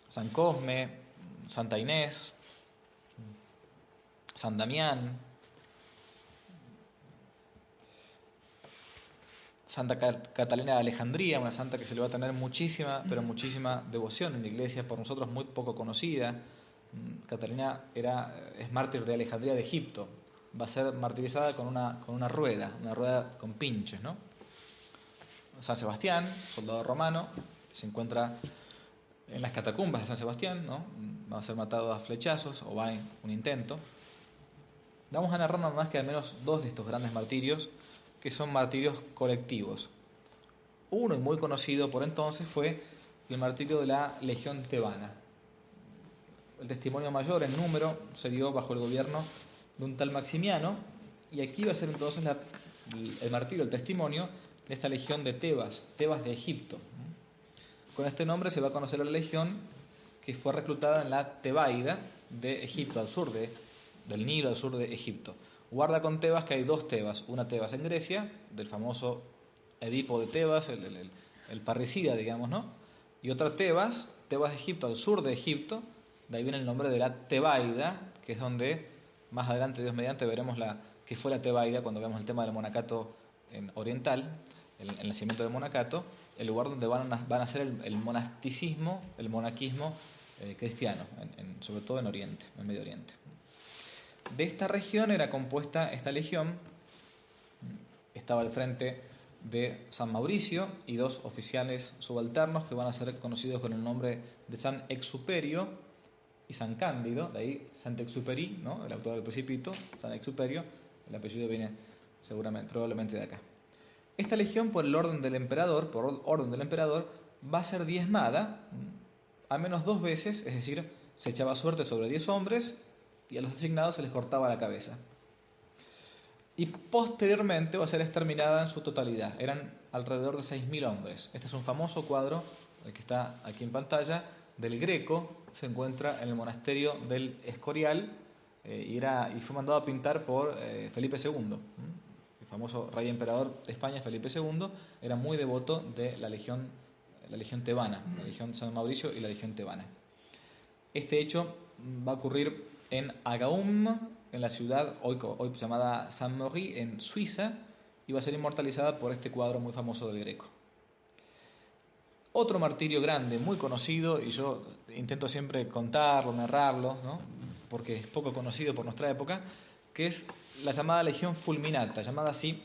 San Cosme, Santa Inés, San Damián, Santa Catalina de Alejandría, una santa que se le va a tener muchísima, pero muchísima devoción en la iglesia, por nosotros muy poco conocida. Catalina es mártir de Alejandría de Egipto. Va a ser martirizada con una rueda con pinches, ¿no? San Sebastián, soldado romano, se encuentra en las catacumbas de San Sebastián, ¿no? Va a ser matado a flechazos, o va en un intento. Vamos a narrar nada más que al menos dos de estos grandes martirios, que son martirios colectivos. Uno, y muy conocido por entonces, fue el martirio de la Legión Tebana. El testimonio mayor en número se dio bajo el gobierno de un tal Maximiano, y aquí va a ser entonces el martirio, el testimonio de esta legión de Tebas de Egipto. Con este nombre se va a conocer la legión que fue reclutada en la Tebaida de Egipto, al sur del Nilo, al sur de Egipto. Guarda con Tebas que hay dos Tebas, una Tebas en Grecia, del famoso Edipo de Tebas, el parricida, digamos, ¿no? Y otra Tebas de Egipto, al sur de Egipto, de ahí viene el nombre de la Tebaida, que es donde más adelante, Dios mediante, veremos que fue la Tebaida cuando veamos el tema del monacato oriental, el nacimiento del monacato, el lugar donde van a ser el monasticismo, el monaquismo cristiano, sobre todo en Oriente, en Medio Oriente. De esta región era compuesta esta legión, estaba al frente de San Mauricio y dos oficiales subalternos que van a ser conocidos con el nombre de San Exuperio y San Cándido, de ahí Saint-Exupéry, ¿no? El autor del Principito, San Exuperio, el apellido viene probablemente de acá. Esta legión, por orden del emperador, va a ser diezmada al menos 2 veces, es decir, se echaba suerte sobre 10 hombres y a los designados se les cortaba la cabeza. Y posteriormente va a ser exterminada en su totalidad. Eran alrededor de 6.000 hombres. Este es un famoso cuadro, el que está aquí en pantalla, del Greco. Se encuentra en el monasterio del Escorial y fue mandado a pintar por Felipe II. El famoso rey emperador de España, Felipe II, era muy devoto de la legión tebana, la legión San Mauricio y la legión tebana. Este hecho va a ocurrir en Agaum, en la ciudad hoy llamada Saint-Maury, en Suiza, y va a ser inmortalizada por este cuadro muy famoso del Greco. Otro martirio grande, muy conocido, y yo intento siempre contarlo, narrarlo, ¿no? Porque es poco conocido por nuestra época, que es la llamada Legión Fulminata, llamada así,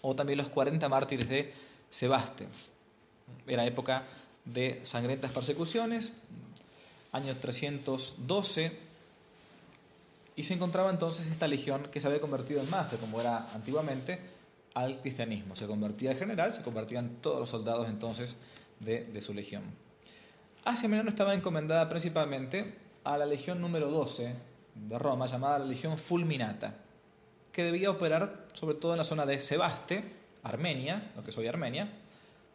o también los 40 mártires de Sebaste. Era época de sangrientas persecuciones, año 312, y se encontraba entonces esta legión que se había convertido en masa, como era antiguamente, al cristianismo. Se convertía en general, se convertían todos los soldados entonces de su legión. Asia Menor estaba encomendada principalmente a la legión número 12 de Roma, llamada la Legión Fulminata, que debía operar sobre todo en la zona de Sebaste, Armenia, lo que es hoy Armenia,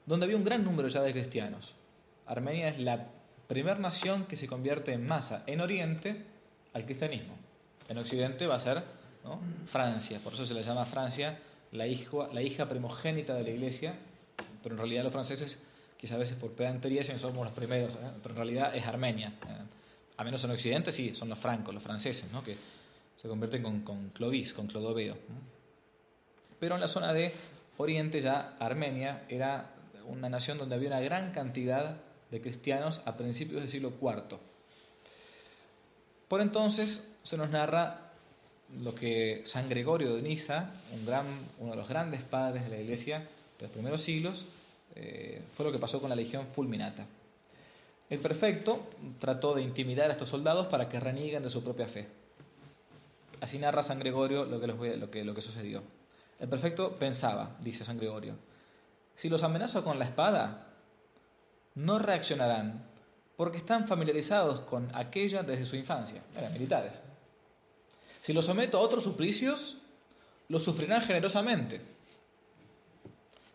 donde había un gran número ya de cristianos. Armenia es la primera nación que se convierte en masa en Oriente al cristianismo. En Occidente va a ser, ¿no?, Francia, por eso se le llama Francia la hija primogénita de la Iglesia, pero en realidad los franceses, quizás a veces por pedantería, dicen somos los primeros, pero en realidad es Armenia. A menos en Occidente sí, son los francos, los franceses, ¿no?, que se convierten con Clovis, con Clodoveo. Pero en la zona de Oriente ya Armenia era una nación donde había una gran cantidad de cristianos a principios del siglo IV. Por entonces se nos narra lo que San Gregorio de Niza, uno de los grandes padres de la Iglesia de los primeros siglos, fue lo que pasó con la Legión Fulminata. El prefecto trató de intimidar a estos soldados para que renieguen de su propia fe. Así narra San Gregorio lo que sucedió. El prefecto pensaba, dice San Gregorio, si los amenazo con la espada, no reaccionarán porque están familiarizados con aquella desde su infancia. Eran militares. Si los someto a otros suplicios, los sufrirán generosamente.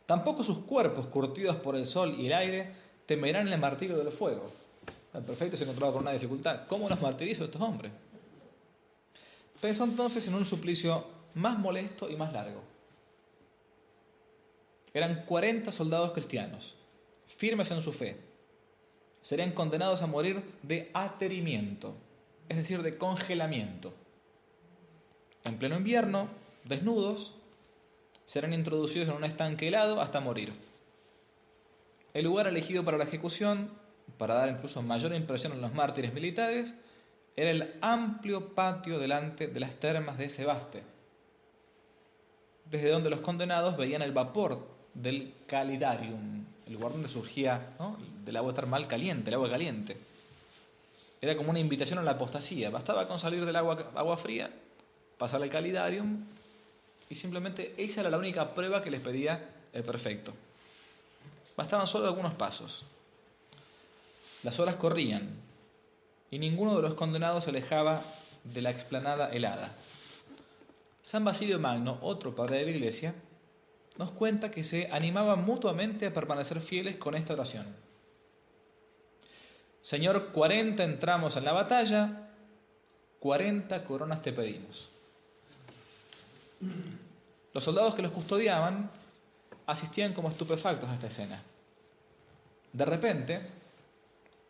Tampoco sus cuerpos, curtidos por el sol y el aire, temerán el martirio del fuego. El prefecto se encontraba con una dificultad. ¿Cómo los martirizo a estos hombres? Pensó entonces en un suplicio más molesto y más largo. Eran 40 soldados cristianos, firmes en su fe. Serían condenados a morir de aterimiento, es decir, de congelamiento. En pleno invierno, desnudos, serán introducidos en un estanque helado hasta morir. El lugar elegido para la ejecución, para dar incluso mayor impresión a los mártires militares, era el amplio patio delante de las termas de Sebaste, desde donde los condenados veían el vapor del calidarium, el lugar donde surgía, ¿no?, del agua termal caliente, el agua caliente. Era como una invitación a la apostasía. Bastaba con salir del agua fría, pasar al calidarium, y simplemente esa era la única prueba que les pedía el prefecto. Bastaban solo algunos pasos. Las horas corrían y ninguno de los condenados se alejaba de la explanada helada. San Basilio Magno, otro padre de la Iglesia, nos cuenta que se animaban mutuamente a permanecer fieles con esta oración: Señor, 40 entramos en la batalla, 40 coronas te pedimos. Los soldados que los custodiaban asistían como estupefactos a esta escena. De repente,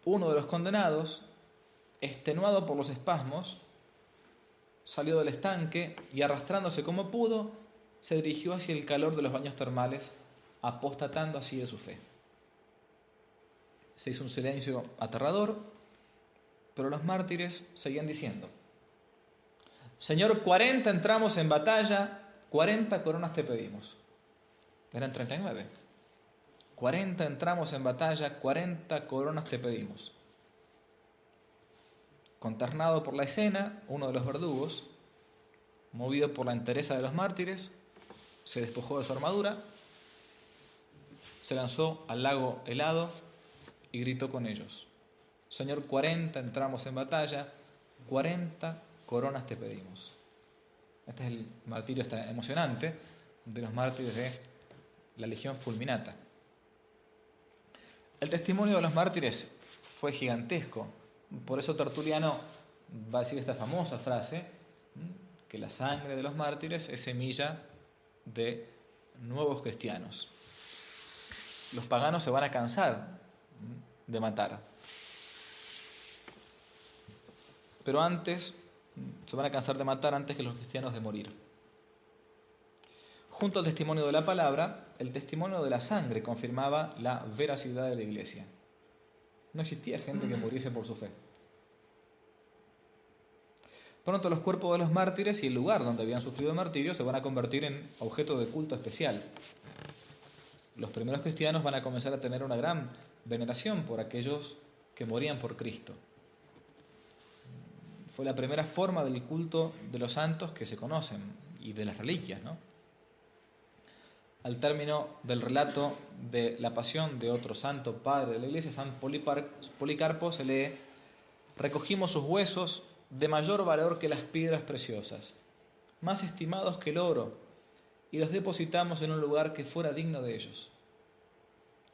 uno de los condenados, extenuado por los espasmos, salió del estanque y, arrastrándose como pudo, se dirigió hacia el calor de los baños termales, apostatando así de su fe. Se hizo un silencio aterrador, pero los mártires seguían diciendo: Señor, 40 entramos en batalla, 40 coronas te pedimos. Eran 39. 40 entramos en batalla, 40 coronas te pedimos. Consternado por la escena, uno de los verdugos, movido por la entereza de los mártires, se despojó de su armadura, se lanzó al lago helado y gritó con ellos: Señor, 40 entramos en batalla, 40 coronas te pedimos. Este es el martirio emocionante de los mártires de la Legión Fulminata. El testimonio de los mártires fue gigantesco. Por eso Tertuliano va a decir esta famosa frase, que la sangre de los mártires es semilla de nuevos cristianos. Los paganos se van a cansar de matar, pero antes se van a cansar de matar antes que los cristianos de morir. Junto al testimonio de la palabra, el testimonio de la sangre confirmaba la veracidad de la Iglesia. No existía gente que muriese por su fe. Pronto los cuerpos de los mártires y el lugar donde habían sufrido el martirio se van a convertir en objeto de culto especial. Los primeros cristianos van a comenzar a tener una gran veneración por aquellos que morían por Cristo. Fue la primera forma del culto de los santos que se conocen y de las reliquias, ¿no? Al término del relato de la pasión de otro santo padre de la Iglesia, San Policarpo, se lee: recogimos sus huesos de mayor valor que las piedras preciosas, más estimados que el oro, y los depositamos en un lugar que fuera digno de ellos.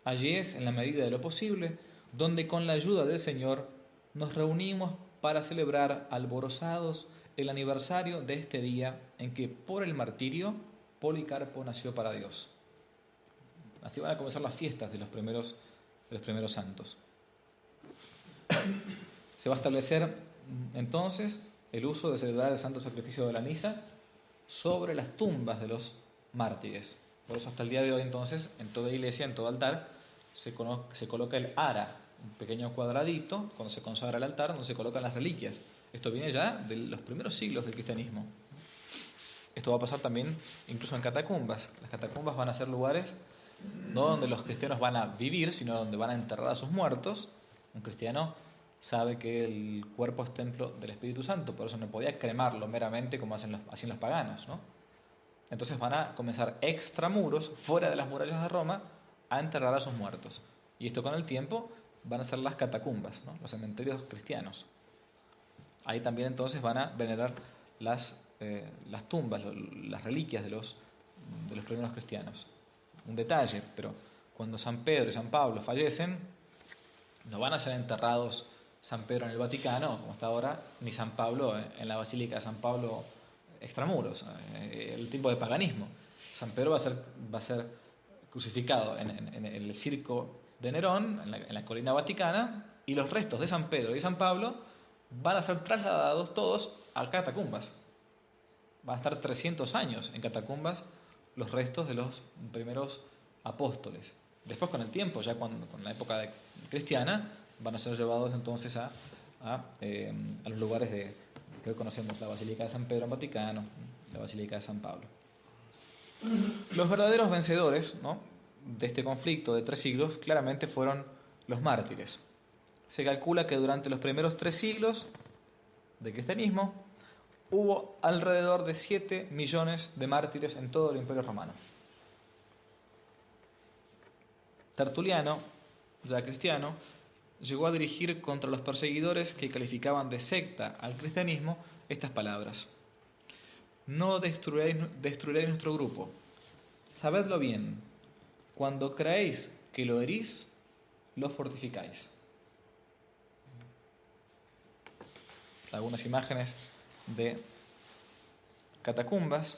Allí es, en la medida de lo posible, donde con la ayuda del Señor nos reunimos para celebrar alborozados el aniversario de este día en que por el martirio Policarpo nació para Dios. Así van a comenzar las fiestas de los primeros santos. Se va a establecer entonces el uso de celebrar el santo sacrificio de la misa sobre las tumbas de los mártires. Por eso hasta el día de hoy entonces en toda iglesia, en todo altar, se coloca el ara, un pequeño cuadradito, cuando se consagra el altar, donde se colocan las reliquias. Esto viene ya de los primeros siglos del cristianismo. Esto va a pasar también incluso en catacumbas. Las catacumbas van a ser lugares no donde los cristianos van a vivir, sino donde van a enterrar a sus muertos. Un cristiano sabe que el cuerpo es templo del Espíritu Santo, por eso no podía cremarlo meramente como hacían los paganos, ¿no? Entonces van a comenzar extramuros, fuera de las murallas de Roma, a enterrar a sus muertos. Y esto con el tiempo van a ser las catacumbas, ¿no?, los cementerios cristianos. Ahí también entonces van a venerar las tumbas, las reliquias de los primeros cristianos. Un detalle, pero cuando San Pedro y San Pablo fallecen, no van a ser enterrados San Pedro en el Vaticano, como está ahora, ni San Pablo en la Basílica de San Pablo extramuros, el tipo de paganismo. San Pedro va a ser crucificado en el circo de Nerón, en la colina vaticana, y los restos de San Pedro y San Pablo van a ser trasladados todos a catacumbas. Van a estar 300 años en catacumbas los restos de los primeros apóstoles. Después, con el tiempo, ya con la época cristiana, van a ser llevados entonces a los lugares que hoy conocemos, la Basílica de San Pedro en Vaticano, la Basílica de San Pablo. Los verdaderos vencedores, ¿no?, de este conflicto de 3 siglos claramente fueron los mártires. Se calcula que durante los primeros 3 siglos del cristianismo hubo alrededor de 7 millones de mártires en todo el Imperio Romano. Tertuliano, ya cristiano, llegó a dirigir contra los perseguidores que calificaban de secta al cristianismo estas palabras: no destruiréis nuestro grupo. Sabedlo bien, cuando creéis que lo herís, lo fortificáis. Algunas imágenes de catacumbas,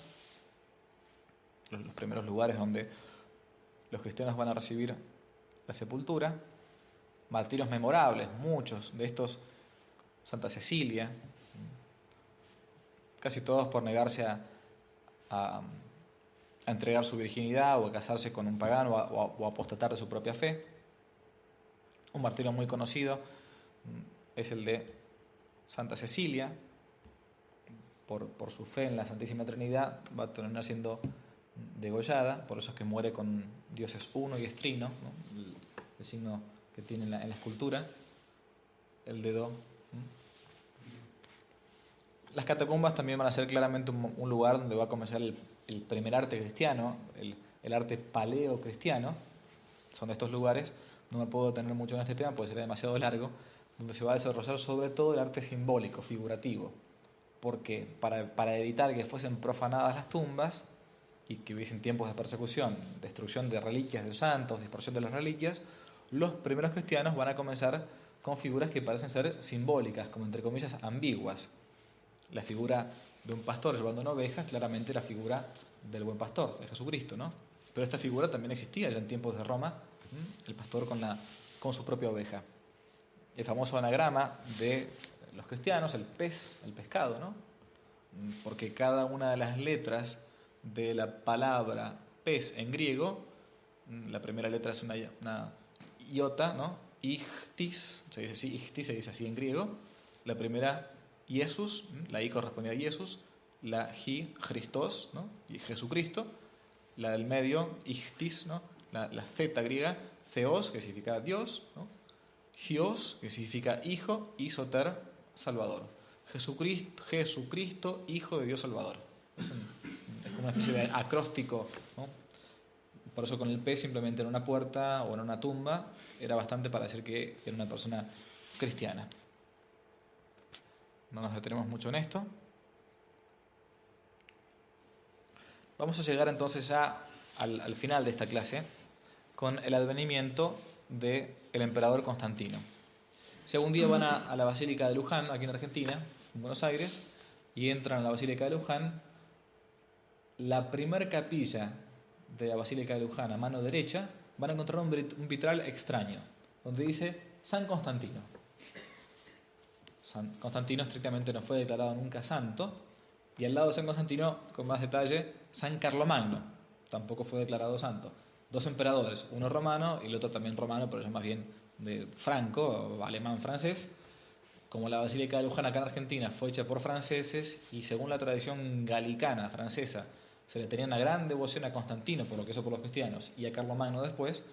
los primeros lugares donde los cristianos van a recibir la sepultura. Martirios memorables, muchos de estos: Santa Cecilia, casi todos por negarse a entregar su virginidad o a casarse con un pagano o a apostatar de su propia fe. Un martirio muy conocido es el de Santa Cecilia. Por su fe en la Santísima Trinidad va a terminar siendo degollada, por eso es que muere con dioses uno y estrino, ¿no?, el signo que tiene en la escultura, el dedo. Las catacumbas también van a ser claramente un lugar donde va a comenzar el primer arte cristiano, el arte paleocristiano. Son estos lugares, no me puedo detener mucho en este tema porque sería demasiado largo, donde se va a desarrollar sobre todo el arte simbólico, figurativo, porque para evitar que fuesen profanadas las tumbas y que hubiesen tiempos de persecución, destrucción de reliquias de los santos, dispersión de las reliquias, los primeros cristianos van a comenzar con figuras que parecen ser simbólicas, como entre comillas ambiguas. La figura de un pastor llevando una oveja, claramente la figura del buen pastor, de Jesucristo, ¿no? Pero esta figura también existía ya en tiempos de Roma, el pastor con su propia oveja. El famoso anagrama de los cristianos, el pescado, ¿no? Porque cada una de las letras de la palabra pez en griego, la primera letra es una iota, ¿no? Ichthys, se dice así, ichthys se dice así en griego. La primera, Jesús, la I corresponde a Jesús, la J, Christos, ¿no?, y Jesucristo. La del medio, ichthys, ¿no?, la Z griega, Theos, que significa Dios, ¿no?, Hios, que significa hijo, y Soter, Salvador. Jesucristo, Hijo de Dios Salvador. Es como una especie de acróstico, ¿no? Por eso con el P simplemente en una puerta o en una tumba era bastante para decir que era una persona cristiana. No nos detenemos mucho en esto. Vamos a llegar entonces ya al final de esta clase con el advenimiento del emperador Constantino. Si algún día van a la Basílica de Luján, aquí en Argentina, en Buenos Aires, y entran a la Basílica de Luján, la primer capilla de la Basílica de Luján, a mano derecha, van a encontrar un vitral extraño, donde dice San Constantino. San Constantino estrictamente no fue declarado nunca santo, y al lado de San Constantino, con más detalle, San Carlomagno, tampoco fue declarado santo. 2 emperadores, uno romano y el otro también romano, pero ya más bien de franco, o alemán-francés. Como la Basílica de Luján acá en Argentina fue hecha por franceses y según la tradición galicana francesa se le tenía una gran devoción a Constantino por lo que hizo por los cristianos y a Carlomagno después,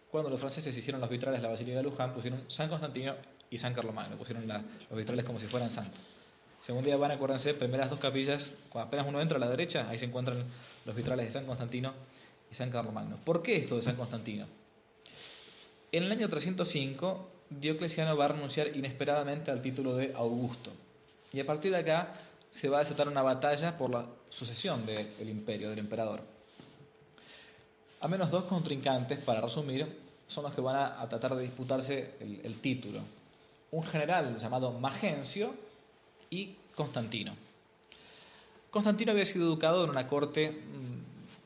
cuando los franceses hicieron los vitrales de la Basílica de Luján pusieron San Constantino y San Carlomagno, pusieron los vitrales como si fueran santos. Si algún día van, acuérdense, primeras 2 capillas, cuando apenas uno entra a la derecha, ahí se encuentran los vitrales de San Constantino y San Carlomagno. ¿Por qué esto de San Constantino? En el año 305, Diocleciano va a renunciar inesperadamente al título de Augusto. Y a partir de acá se va a desatar una batalla por la sucesión del imperio, del emperador. Al menos 2 contrincantes, para resumir, son los que van a tratar de disputarse el título. Un general llamado Magencio y Constantino. Constantino había sido educado en una corte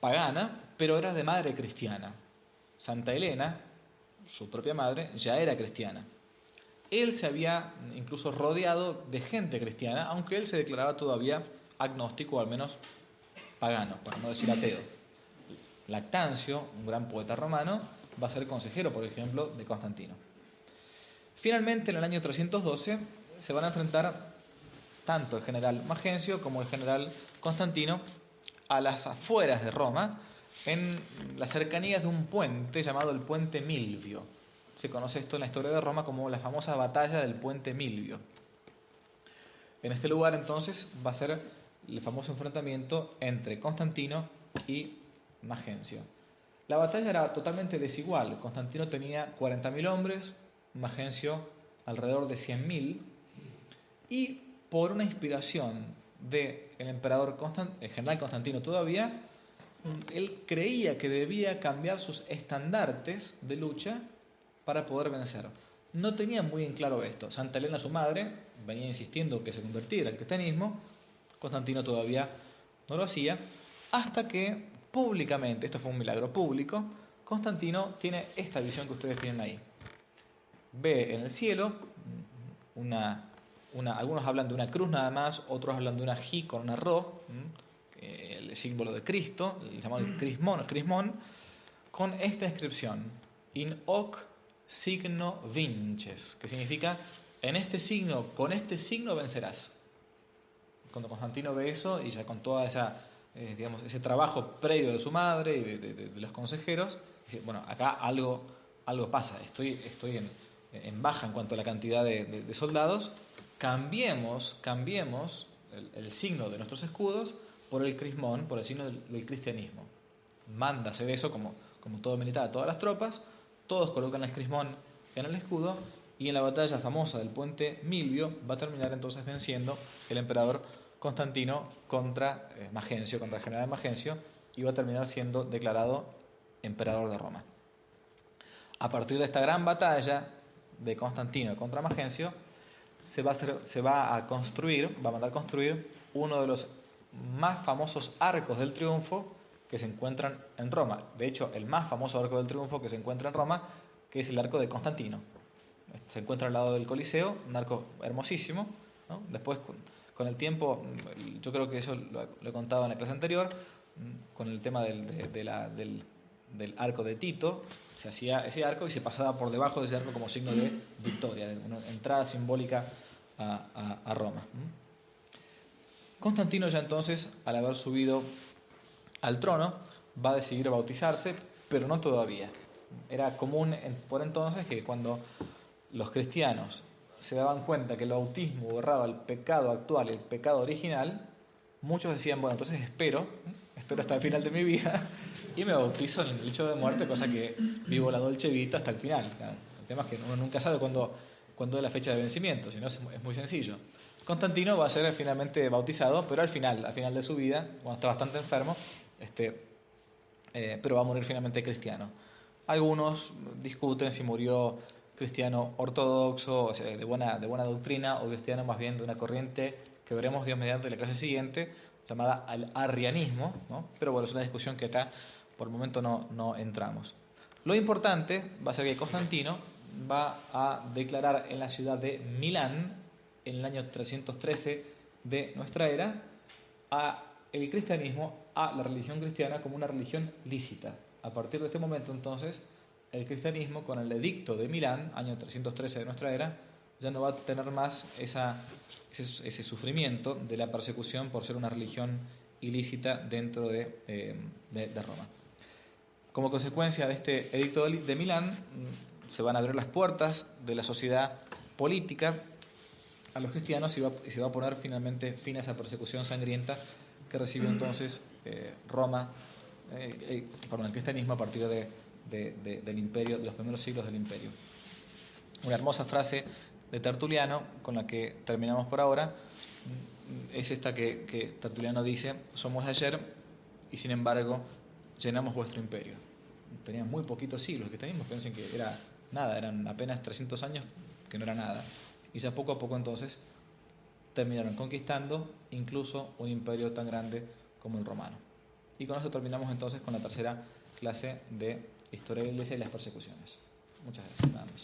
pagana, pero era de madre cristiana. Santa Elena, su propia madre, ya era cristiana. Él se había incluso rodeado de gente cristiana, aunque él se declaraba todavía agnóstico, o al menos pagano, para no decir ateo. Lactancio, un gran poeta romano, va a ser consejero, por ejemplo, de Constantino. Finalmente, en el año 312, se van a enfrentar tanto el general Magencio como el general Constantino a las afueras de Roma, en las cercanías de un puente llamado el Puente Milvio. Se conoce esto en la historia de Roma como la famosa batalla del Puente Milvio. En este lugar, entonces, va a ser el famoso enfrentamiento entre Constantino y Magencio. La batalla era totalmente desigual. Constantino tenía 40.000 hombres, Magencio alrededor de 100.000, y por una inspiración del emperador el general Constantino todavía, él creía que debía cambiar sus estandartes de lucha para poder vencer. No tenía muy en claro esto. Santa Elena, su madre, venía insistiendo que se convirtiera al cristianismo. Constantino todavía no lo hacía, hasta que públicamente, esto fue un milagro público, Constantino tiene esta visión que ustedes tienen ahí. Ve en el cielo algunos hablan de una cruz nada más, otros hablan de una J con una Ro, el símbolo de Cristo, el llamado crismón, con esta inscripción: in hoc signo vinces, que significa en este signo, con este signo vencerás. Cuando Constantino ve eso, y ya con toda ese trabajo previo de su madre y de los consejeros, dice, bueno, acá algo pasa, estoy en baja en cuanto a la cantidad de soldados, cambiemos el signo de nuestros escudos por el crismón, por el signo del cristianismo. Manda hacer eso como todo militar a todas las tropas, todos colocan el crismón en el escudo, y en la batalla famosa del Puente Milvio va a terminar entonces venciendo el emperador Constantino contra Magencio, contra el general Magencio, y va a terminar siendo declarado emperador de Roma. A partir de esta gran batalla de Constantino contra Magencio, se va a mandar construir uno de los más famosos arcos del triunfo que se encuentran en Roma. De hecho, el más famoso arco del triunfo que se encuentra en Roma, que es el arco de Constantino. Se encuentra al lado del Coliseo, un arco hermosísimo, ¿no? Después, con el tiempo, yo creo que eso lo he contado en la clase anterior, con el tema del arco de Tito, se hacía ese arco y se pasaba por debajo de ese arco como signo de victoria, de una entrada simbólica a Roma. Constantino, ya entonces, al haber subido al trono, va a decidir bautizarse, pero no todavía. Era común por entonces que cuando los cristianos se daban cuenta que el bautismo borraba el pecado actual, el pecado original, muchos decían, bueno, entonces espero hasta el final de mi vida y me bautizo en el lecho de muerte, cosa que vivo la dolce vita hasta el final. El tema es que uno nunca sabe cuándo es la fecha de vencimiento, si no es muy sencillo. Constantino va a ser finalmente bautizado, pero al final de su vida, cuando está bastante enfermo, pero va a morir finalmente cristiano. Algunos discuten si murió cristiano ortodoxo, o sea, de buena doctrina, o cristiano más bien de una corriente que veremos Dios mediante la clase siguiente, llamada al arrianismo, ¿no? Pero bueno, es una discusión que acá por el momento no entramos. Lo importante va a ser que Constantino va a declarar en la ciudad de Milán, en el año 313 de nuestra era, el cristianismo, a la religión cristiana, como una religión lícita. A partir de este momento, entonces, el cristianismo, con el edicto de Milán, año 313 de nuestra era, ya no va a tener más ese sufrimiento de la persecución por ser una religión ilícita dentro de Roma. Como consecuencia de este edicto de Milán, se van a abrir las puertas de la sociedad política a los cristianos y se va a poner finalmente fin a esa persecución sangrienta que recibió entonces el cristianismo a partir del imperio, de los primeros siglos del imperio. Una hermosa frase de Tertuliano, con la que terminamos por ahora, es esta que Tertuliano dice: somos de ayer y sin embargo llenamos vuestro imperio. Tenían muy poquitos siglos, el cristianismo, piensen que era nada, eran apenas 300 años, que no era nada, y ya poco a poco entonces terminaron conquistando incluso un imperio tan grande como el romano. Y con esto terminamos entonces con la tercera clase de Historia de la Iglesia y las persecuciones. Muchas gracias. Nada más.